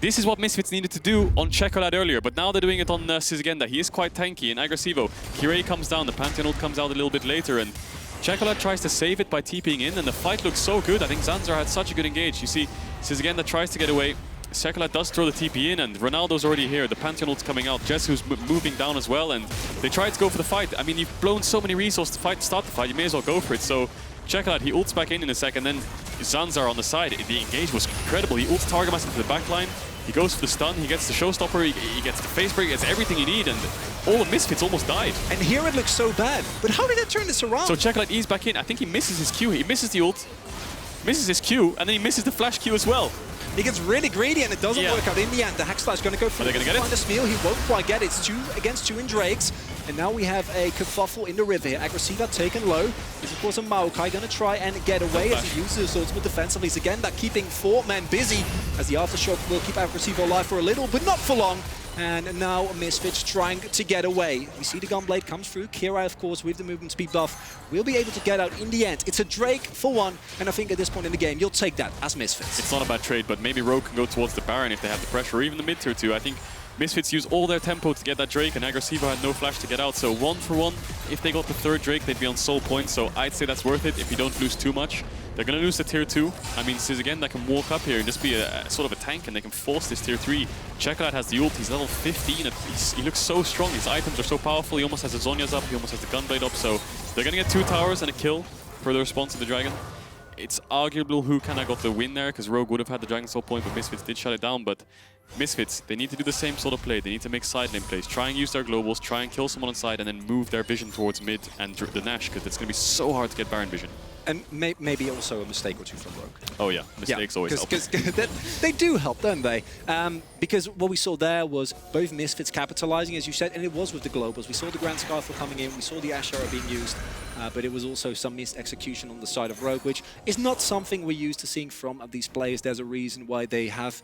this is what Misfits needed to do on Czekolad earlier, but now they're doing it on Szygenda. He is quite tanky, and Agresivoo. Kirei comes down, the Pantheon ult comes out a little bit later, and Czekolad tries to save it by TPing in, and the fight looks so good. I think Zanzarah had such a good engage. You see, Szygenda tries to get away. Czekolad does throw the TP in, and Ronaldo's already here. The Pantheon ult's coming out. Jezu's moving down as well, and they try to go for the fight. I mean, you've blown so many resources to start the fight, you may as well go for it. So Czekolad, he ults back in a second, then Zanzarah on the side. The engage was incredible. He ults Targamas into the backline. He goes for the stun, he gets the showstopper, he gets the face break, he gets everything you need, and all the Misfits almost died. And here it looks so bad, but how did they turn this around? So Czekolad ease back in. I think he misses his Q. He misses the ult, misses his Q, and then he misses the flash Q as well. He gets really greedy, and it doesn't work out in the end. The Hackslash is going to go through. Are they going to get it? Find a Smeal. He won't quite get it. It's 2 against 2 in Drakes. And now we have a kerfuffle in the river here. Agresivoo taken low. There's of course a Maokai going to try and get away as he uses his ultimate defensively. Szygenda keeping 4 men busy as the Aftershock will keep Agresivoo alive for a little, but not for long. And now Misfits trying to get away. We see the Gunblade comes through. Kirei, of course, with the movement speed buff, will be able to get out in the end. It's a Drake for 1, and I think at this point in the game, you'll take that as Misfits. It's not a bad trade, but maybe Rogue can go towards the Baron if they have the pressure, or even the mid tier 2. I think Misfits use all their tempo to get that Drake, and Agresivoo had no flash to get out, so 1 for 1. If they got the 3rd Drake, they'd be on soul points, so I'd say that's worth it if you don't lose too much. They're going to lose the tier 2. I mean, Szygenda can walk up here and just be a sort of a tank, and they can force this tier 3. Czekolad has the ult, he's level 15, he looks so strong, his items are so powerful, he almost has the Zhonya's up, he almost has the Gunblade up, so they're going to get 2 towers and a kill for the response to the Dragon. It's arguable who kind of got the win there, because Rogue would have had the Dragon Soul point, but Misfits did shut it down. But Misfits, they need to do the same sort of play. They need to make side lane plays, try and use their globals, try and kill someone on side, and then move their vision towards mid and the Nash, because it's going to be so hard to get Baron vision. And maybe also a mistake or 2 from Rogue. Oh yeah, mistakes always help. Because they do help, don't they? Because what we saw there was both Misfits capitalizing, as you said, and it was with the globals. We saw the Grand Skyfall coming in, we saw the Ashe being used, but it was also some missed execution on the side of Rogue, which is not something we're used to seeing from these players. There's a reason why they have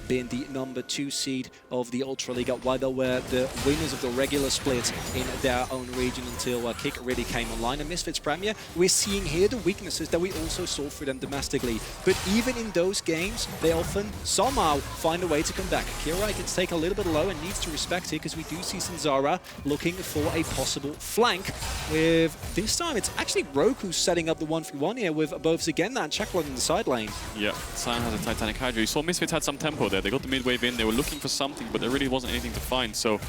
been the #2 seed of the Ultra Liga, why they were the winners of the regular split in their own region until Kick really came online. And Misfits Premier, we're seeing here the weaknesses that we also saw for them domestically. But even in those games, they often somehow find a way to come back. Kirei gets taken a little bit low and needs to respect it, because we do see Zanzarah looking for a possible flank. With this time, it's actually Rogue who's setting up the 1v1 here with both Szygenda and Czekolad in the side lane. Yeah, Sion has a Titanic Hydra. You saw Misfits had some tempo there. They got the mid wave in, they were looking for something, but there really wasn't anything to find. So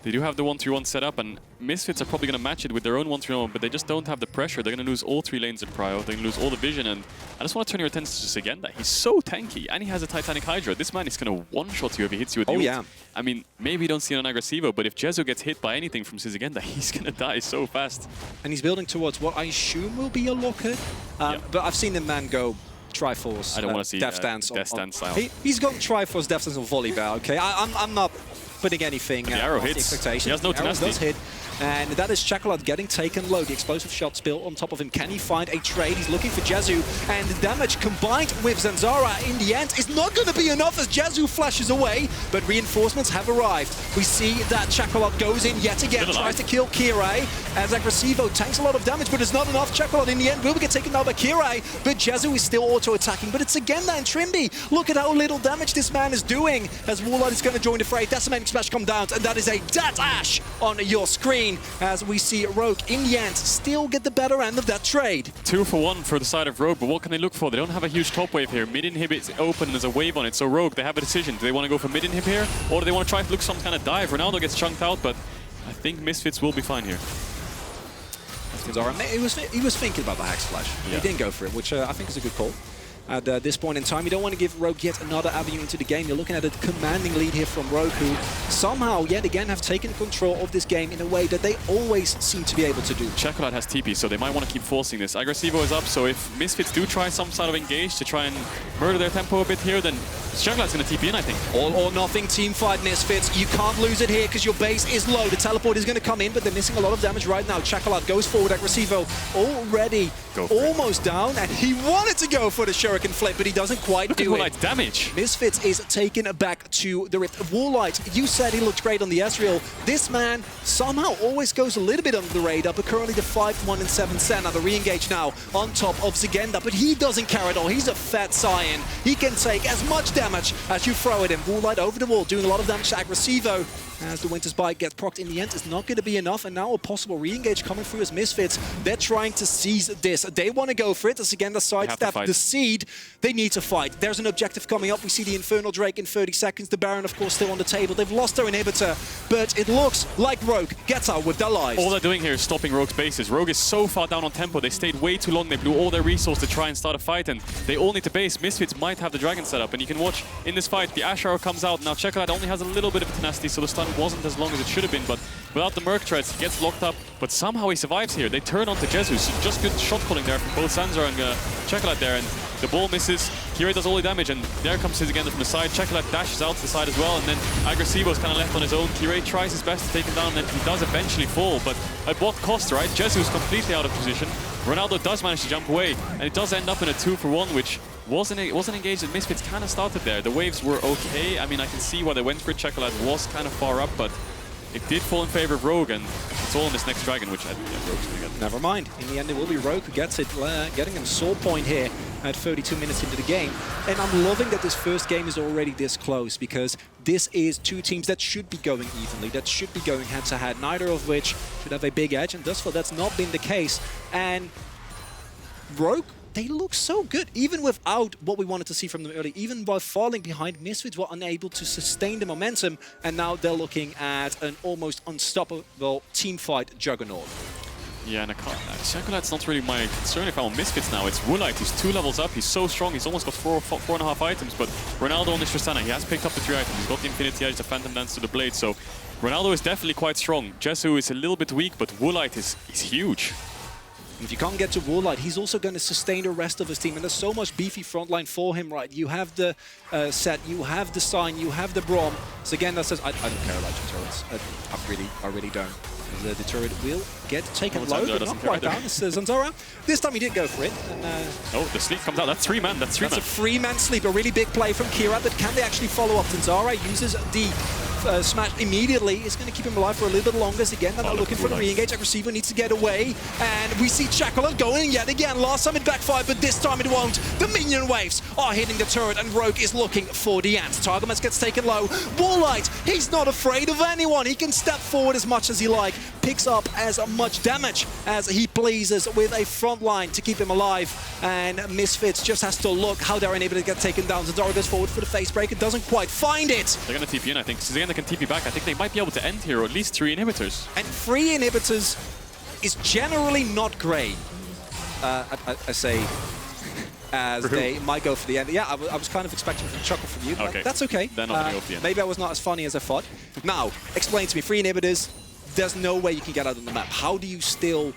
they do have the 1-3-1 set up, and Misfits are probably going to match it with their own 1-3-1, but they just don't have the pressure. They're going to lose all 3 lanes in prio. They're going to lose all the vision, and I just want to turn your attention to Szygenda. He's so tanky, and he has a Titanic Hydra. This man is going to one-shot you if he hits you with the ult. Yeah. I mean, maybe you don't see it on Agresivoo, but if Jezu gets hit by anything from Szygenda, he's going to die so fast. And he's building towards what I assume will be a locker, but I've seen the man go Triforce. I don't want to see Death Stance Death Stance style. He's gone Triforce, Death Stance on Volleyball, okay? I'm not putting anything the arrow past hits. the expectation. He has no The arrow tenacity. does hit. And that is Czekolad getting taken low. The explosive shot spill on top of him. Can he find a trade? He's looking for Jezu. And the damage combined with Zanzarah in the end is not going to be enough as Jezu flashes away. But reinforcements have arrived. We see that Czekolad goes in yet again. Tries to kill Kirei as Agresivoo tanks a lot of damage, but it's not enough. Czekolad in the end will get taken down by Kirei. But Jezu is still auto-attacking. But it's Szygenda and Trymbi. Look at how little damage this man is doing as Woolite is going to join the fray. Decimating Smash come down. And that is a dead Ashe on your screen. As we see Rogue in the end still get the better end of that trade. 2 for 1 for the side of Rogue, but what can they look for? They don't have a huge top wave here. Mid inhib is open and there's a wave on it, so Rogue, they have a decision. Do they want to go for mid inhib here, or do they want to try to look some kind of dive? Ronaldo gets chunked out, but I think Misfits will be fine here. He was thinking about the Hex Flash. Yeah. He didn't go for it, which I think is a good call. At this point in time, you don't want to give Rogue yet another avenue into the game. You're looking at a commanding lead here from Rogue, who somehow, yet again, have taken control of this game in a way that they always seem to be able to do. Czekolad has TP, so they might want to keep forcing this. Agresivoo is up, so if Misfits do try some sort of engage to try and murder their tempo a bit here, then Czekolad's going to TP in, I think. All or nothing team fight, Misfits. You can't lose it here because your base is low. The teleport is going to come in, but they're missing a lot of damage right now. Czekolad goes forward. Agresivoo already almost down, and he wanted to go for the Shuriken flip, but he doesn't quite do it. Woolite's damage. Misfits is taken back to the Rift. Woolite, you said he looked great on the Ezreal. This man somehow always goes a little bit under the radar, but currently the 5-1 and 7 Senna, the re-engage now on top of Szygenda, but he doesn't care at all. He's a fat Sion. He can take as much damage as you throw at him. Woolite over the wall, doing a lot of damage to Agresivoo. As the Winter's Bite gets procced in the end, it's not going to be enough, and now a possible re-engage coming through as Misfits. They're trying to seize this. They want to go for it. As Szygenda sidestep the seed, they need to fight. There's an objective coming up. We see the Infernal Drake in 30 seconds. The Baron, of course, still on the table. They've lost their inhibitor, but it looks like Rogue gets out with their lives. All they're doing here is stopping Rogue's bases. Rogue is so far down on tempo. They stayed way too long. They blew all their resources to try and start a fight, and they all need to base. Misfits might have the Dragon set up, and you can watch in this fight, the Ashe arrow comes out. Now Czekolad only has a little bit of tenacity, so the stun wasn't as long as it should have been, but without the Merc Treads, he gets locked up, but somehow he survives here. They turn onto Jezu, so just good shot calling there from both Zanzarah and Czekolad there, and the ball misses. Kirei does all the damage, and there comes Szygenda from the side. Czekolad dashes out to the side as well, and then Agresivoo is kind of left on his own. Kirei tries his best to take him down, and he does eventually fall, but at what cost, right? Jezu is completely out of position. Ronaldo does manage to jump away, and it does end up in a 2 for 1, which wasn't engaged, and Misfits kind of started there. The waves were okay. I mean, I can see why they went for it. Czekolad was kind of far up, but it did fall in favor of Rogue, and it's all in this next Dragon, which I think Rogue's going to get. Never mind. In the end, it will be Rogue who gets it, getting a soul point here at 32 minutes into the game. And I'm loving that this first game is already this close, because this is two teams that should be going evenly, that should be going head-to-head, neither of which should have a big edge, and thus far that's not been the case. And Rogue, they look so good, even without what we wanted to see from them early. Even while falling behind, Misfits were unable to sustain the momentum, and now they're looking at an almost unstoppable teamfight juggernaut. Yeah, and Czekolad's not really my concern if I'm on Misfits now. It's Woolite, he's 2 levels up, he's so strong, he's almost got 4.5 items, but Ronaldo on this Tristana, he has picked up the 3 items, he's got the Infinity Edge, the Phantom Dance to the Blade, so Ronaldo is definitely quite strong. Jezu is a little bit weak, but Woolite is huge. If you can't get to Woolite, he's also going to sustain the rest of his team, and there's so much beefy frontline for him, right? You have the Sett, you have the Sion, you have the Braum. So again, that says, I don't care about your turrets. I really don't. The turret will get taken low, but not quite down. It's Zanzarah. This time he did go for it. And, oh, the sleep comes out. That's 3-man. That's 3-man. That's a 3-man sleep. A really big play from Kirei, but can they actually follow up? Zanzarah uses the smash immediately. It's going to keep him alive for a little bit longer. Again, they're not looking for the re-engage. Agresivoo needs to get away. And we see Czekolad going yet again. Last time it backfired, but this time it won't. The minion waves are hitting the turret, and Rogue is looking for the ant. Targamas gets taken low. Woolite, he's not afraid of anyone. He can step forward as much as he like. Picks up as much damage as he pleases with a front line to keep him alive. And Misfits just has to look how they're unable to get taken down. Zanzarah goes forward for the face break and doesn't quite find it. They're going to TP in, I think. Szygenda can TP back. I think they might be able to end here, or at least 3 inhibitors. And 3 inhibitors is generally not great. I say, as they might go for the end. Yeah, I was kind of expecting a chuckle from you, but okay. That's okay. They're not going to go for the end. Maybe I was not as funny as I thought. Now, explain to me, 3 inhibitors, there's no way you can get out on the map. How do you still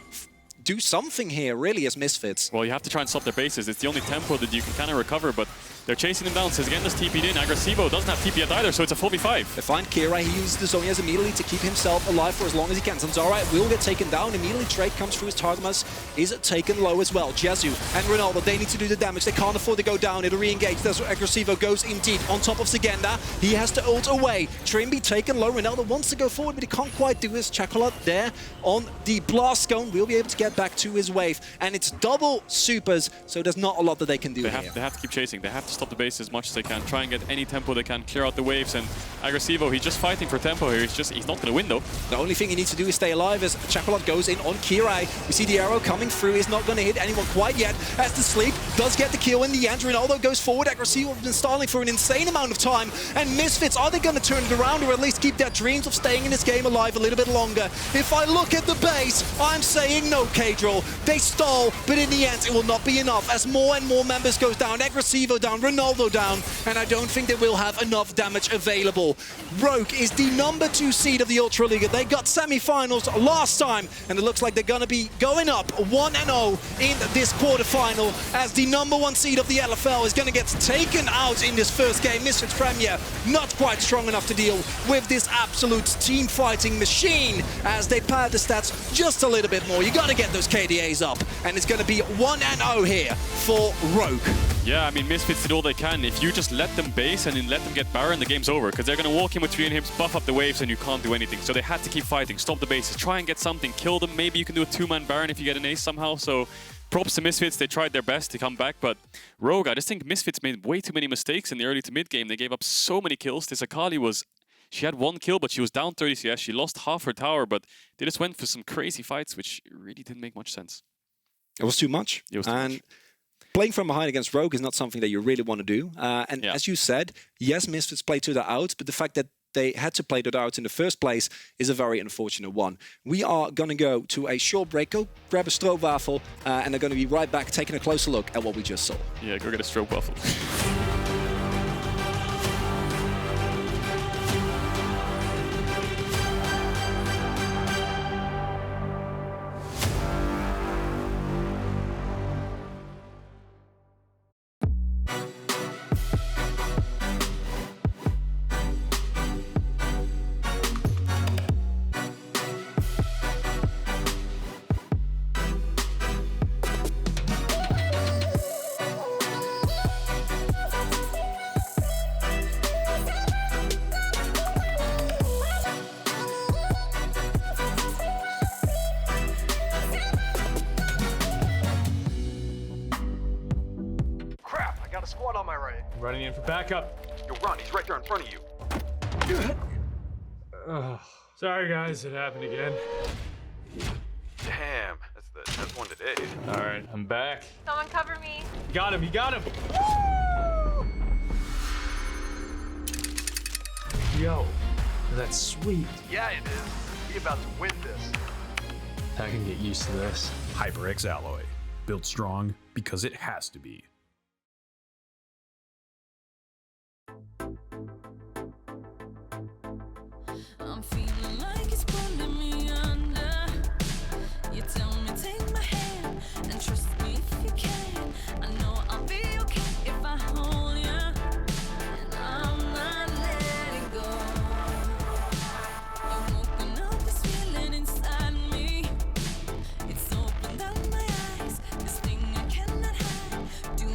do something here, really, as Misfits? Well, you have to try and stop their bases. It's the only tempo that you can kind of recover, but They're chasing him down. Szygenda TP'd in. Agresivoo doesn't have TP yet either, so it's a 4v5. They find Kirei. He uses the Zonias immediately to keep himself alive for as long as he can. Zanzarah will get taken down. Immediately, trade comes through. His Targamas is taken low as well. Jezu and Ronaldo, they need to do the damage. They can't afford to go down. It'll re-engage. That's where Agresivoo goes indeed. On top of Szygenda, he has to ult away. Trymbi taken low. Ronaldo wants to go forward, but he can't quite do this. Czekolad there on the blast cone will be able to get back to his wave. And it's double supers, so there's not a lot that they can do They here. have to keep chasing. They have to stop the base as much as they can. Try and get any tempo they can, clear out the waves. And Agresivoo, he's just fighting for tempo here. He's not going to win though. The only thing he needs to do is stay alive as Czekolad goes in on Kirei. We see the arrow coming through. He's not going to hit anyone quite yet. As the sleep does get the kill in the end. Ronaldo goes forward. Agresivoo has been stalling for an insane amount of time. And Misfits, are they going to turn it around or at least keep their dreams of staying in this game alive a little bit longer? If I look at the base, I'm saying no, K-Drill. They stall, but in the end, it will not be enough as more and more members goes down. Agresivoo down, Ronaldo down, and I don't think they will have enough damage available. Rogue is the #2 seed of the Ultraliga. They got semi-finals last time, and it looks like they're going to be going up 1-0 in this quarterfinal as the #1 seed of the LFL is going to get taken out in this first game. Misfits Premier not quite strong enough to deal with this absolute team fighting machine as they pad the stats just a little bit more. You got to get those KDAs up, and it's going to be 1-0 here for Rogue. Yeah, I mean, Misfits did all they can. If you just let them base and then let them get Baron, the game's over. Because they're going to walk in with 3 inhibs, buff up the waves, and you can't do anything. So they had to keep fighting, stop the bases, try and get something, kill them. Maybe you can do a 2-man Baron if you get an ace somehow. So props to Misfits. They tried their best to come back. But Rogue, I just think Misfits made way too many mistakes in the early to mid game. They gave up so many kills. This Akali was... She had 1 kill, but she was down 30 CS. She lost half her tower, but they just went for some crazy fights, which really didn't make much sense. It was too much. It was too much. Playing from behind against Rogue is not something that you really want to do. As you said, yes, Misfits played to the outs, but the fact that they had to play to the outs in the first place is a very unfortunate one. We are going to go to a short break, go grab a stroopwafel, and they're going to be right back taking a closer look at what we just saw. Yeah, go get a stroopwafel. Got a squad on my right. Running in for backup. Yo, run, he's right there in front of you. Sorry guys, it happened again. Damn, that's one today. All right, I'm back. Someone cover me. You got him, you got him. Yo, that's sweet. Yeah, it is. We about to win this. I can get used to this. HyperX Alloy. Built strong because it has to be. I'm feeling like it's pulling me under. You tell me take my hand and trust me if you can. I know I'll be okay if I hold you, and I'm not letting go. You've woken up this feeling inside me. It's opened up my eyes. This thing I cannot hide. Do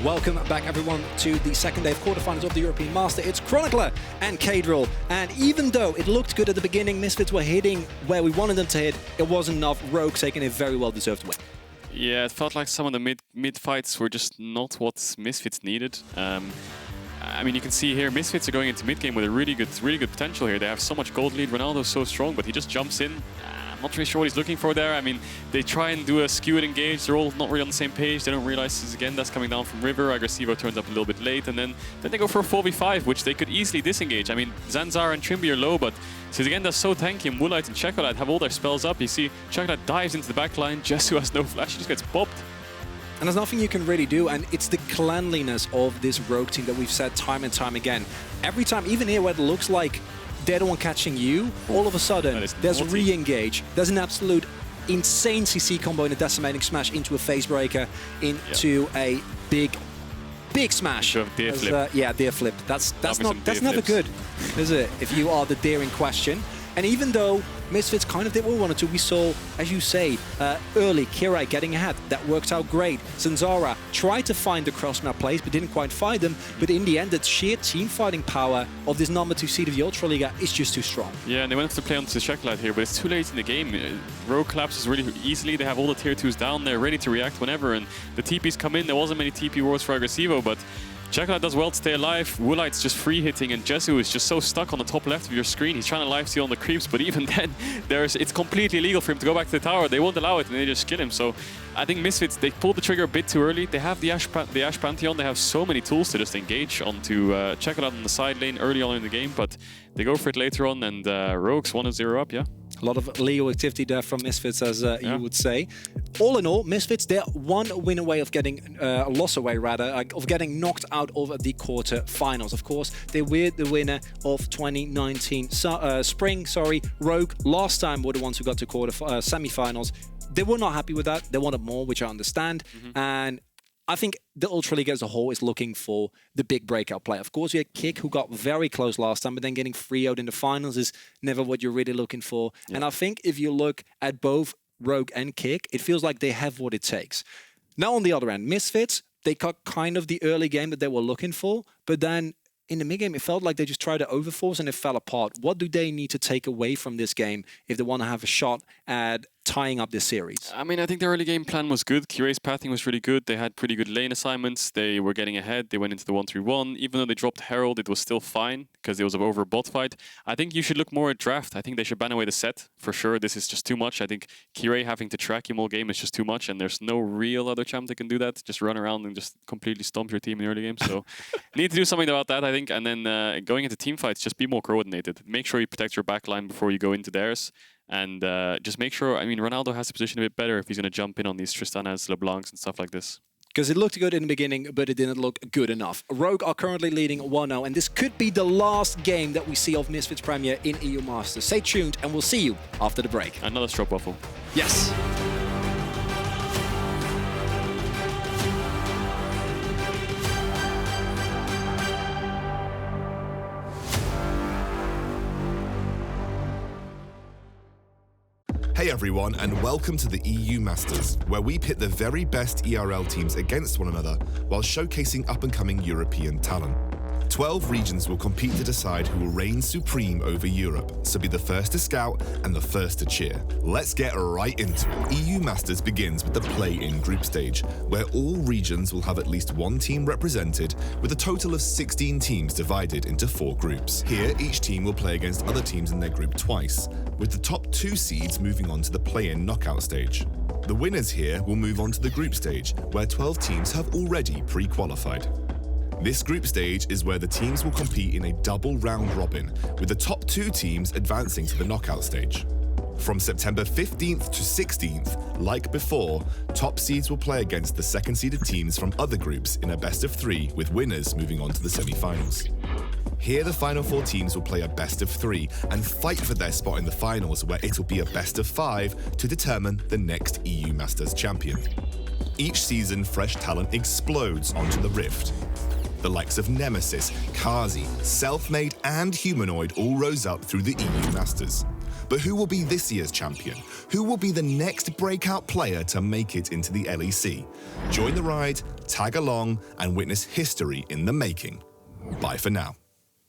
Welcome back, everyone, to the second day of quarterfinals of the European Master. It's Chronicler and Cadril, and even though it looked good at the beginning, Misfits were hitting where we wanted them to hit, it wasn't enough. Rogue taking a very well-deserved win. Yeah, it felt like some of the mid fights were just not what Misfits needed. I mean, you can see here, Misfits are going into mid game with a really good potential here. They have so much gold lead. Ronaldo's so strong, but he just jumps in. I'm not really sure what he's looking for there. I mean, they try and do a skewed engage. They're all not really on the same page. They don't realize Szygenda's coming down from River. Agresivoo turns up a little bit late, and then they go for a 4v5, which they could easily disengage. I mean, Zanzarah and Trymbi are low, but Szygenda so tanky, and Woolite and Czekolad have all their spells up. You see, Czekolad dives into the backline. Jezu has no flash. He just gets popped. And there's nothing you can really do, and it's the cleanliness of this Rogue team that we've said time and time again. Every time, even here where it looks like they're the one catching you, all of a sudden, there's re-engage. There's an absolute insane CC combo in a decimating smash into a face breaker, into a big smash. Deer flip. Yeah, deer flip. That's never good, is it? If you are the deer in question. And even though Misfits kind of did what we wanted to, we saw, as you say, early Kirei getting ahead. That worked out great. Zanzarah tried to find the cross-map plays, but didn't quite find them. But in the end, the sheer team-fighting power of this number 2 seed of the Ultraliga is just too strong. Yeah, and they went to play onto the Czekolad here, but it's too late in the game. Rogue collapses really easily. They have all the tier 2s down there, ready to react whenever, and the TPs come in. There wasn't many TP wards for Agresivoo, but Czekolad does well to stay alive. Woolite's just free hitting, and Jezu is just so stuck on the top left of your screen. He's trying to live steal on the creeps, but even then, it's completely illegal for him to go back to the tower. They won't allow it, and they just kill him. So I think Misfits, they pulled the trigger a bit too early. They have the Ashe Pantheon. They have so many tools to just engage onto Czekolad on the side lane early on in the game, but they go for it later on, and Rogue's 1-0 up, yeah. A lot of legal activity there from Misfits, as you would say. All in all, Misfits, they're one win away of getting, a loss away rather, of getting knocked out of the quarterfinals. Of course, they were the winner of 2019 spring. Rogue last time were the ones who got to semi-finals. They were not happy with that. They wanted more, which I understand. And I think the Ultraliga as a whole is looking for the big breakout play. Of course, you had Kick, who got very close last time, but then getting 3-0'd in the finals is never what you're really looking for. Yeah. And I think if you look at both Rogue and Kick, it feels like they have what it takes. Now, on the other end, Misfits, they got kind of the early game that they were looking for, but then in the mid-game, it felt like they just tried to overforce and it fell apart. What do they need to take away from this game if they want to have a shot at tying up this series? I mean, I think the early game plan was good. Kirei's pathing was really good. They had pretty good lane assignments. They were getting ahead. They went into the 1-3-1. Even though they dropped Herald, it was still fine because it was over a bot fight. I think you should look more at draft. I think they should ban away the Sett for sure. This is just too much. I think Kirei having to track him all game is just too much, and there's no real other champ that can do that. Just run around and just completely stomp your team in the early game. So need to do something about that, I think. And then going into team fights, just be more coordinated. Make sure you protect your backline before you go into theirs. And just make sure, I mean, Ronaldo has to position a bit better if he's going to jump in on these Tristanas, LeBlancs and stuff like this. Because it looked good in the beginning, but it didn't look good enough. Rogue are currently leading 1-0, and this could be the last game that we see of Misfits Premier in EU Masters. Stay tuned, and we'll see you after the break. Another stroke waffle. Yes. Hey everyone, and welcome to the EU Masters, where we pit the very best ERL teams against one another while showcasing up-and-coming European talent. 12 regions will compete to decide who will reign supreme over Europe, so be the first to scout and the first to cheer. Let's get right into it. EU Masters begins with the play-in group stage, where all regions will have at least one team represented, with a total of 16 teams divided into 4 groups. Here, each team will play against other teams in their group twice, with the top 2 seeds moving on to the play-in knockout stage. The winners here will move on to the group stage, where 12 teams have already pre-qualified. This group stage is where the teams will compete in a double round robin, with the top 2 teams advancing to the knockout stage. From September 15th to 16th, like before, top seeds will play against the second-seeded teams from other groups in a best-of-3, with winners moving on to the semi-finals. Here, the final 4 teams will play a best-of-3 and fight for their spot in the finals, where it'll be a best-of-5 to determine the next EU Masters champion. Each season, fresh talent explodes onto the Rift. The likes of Nemesis, Kazi, Selfmade and Humanoid all rose up through the EU Masters. But who will be this year's champion? Who will be the next breakout player to make it into the LEC? Join the ride, tag along, and witness history in the making. Bye for now.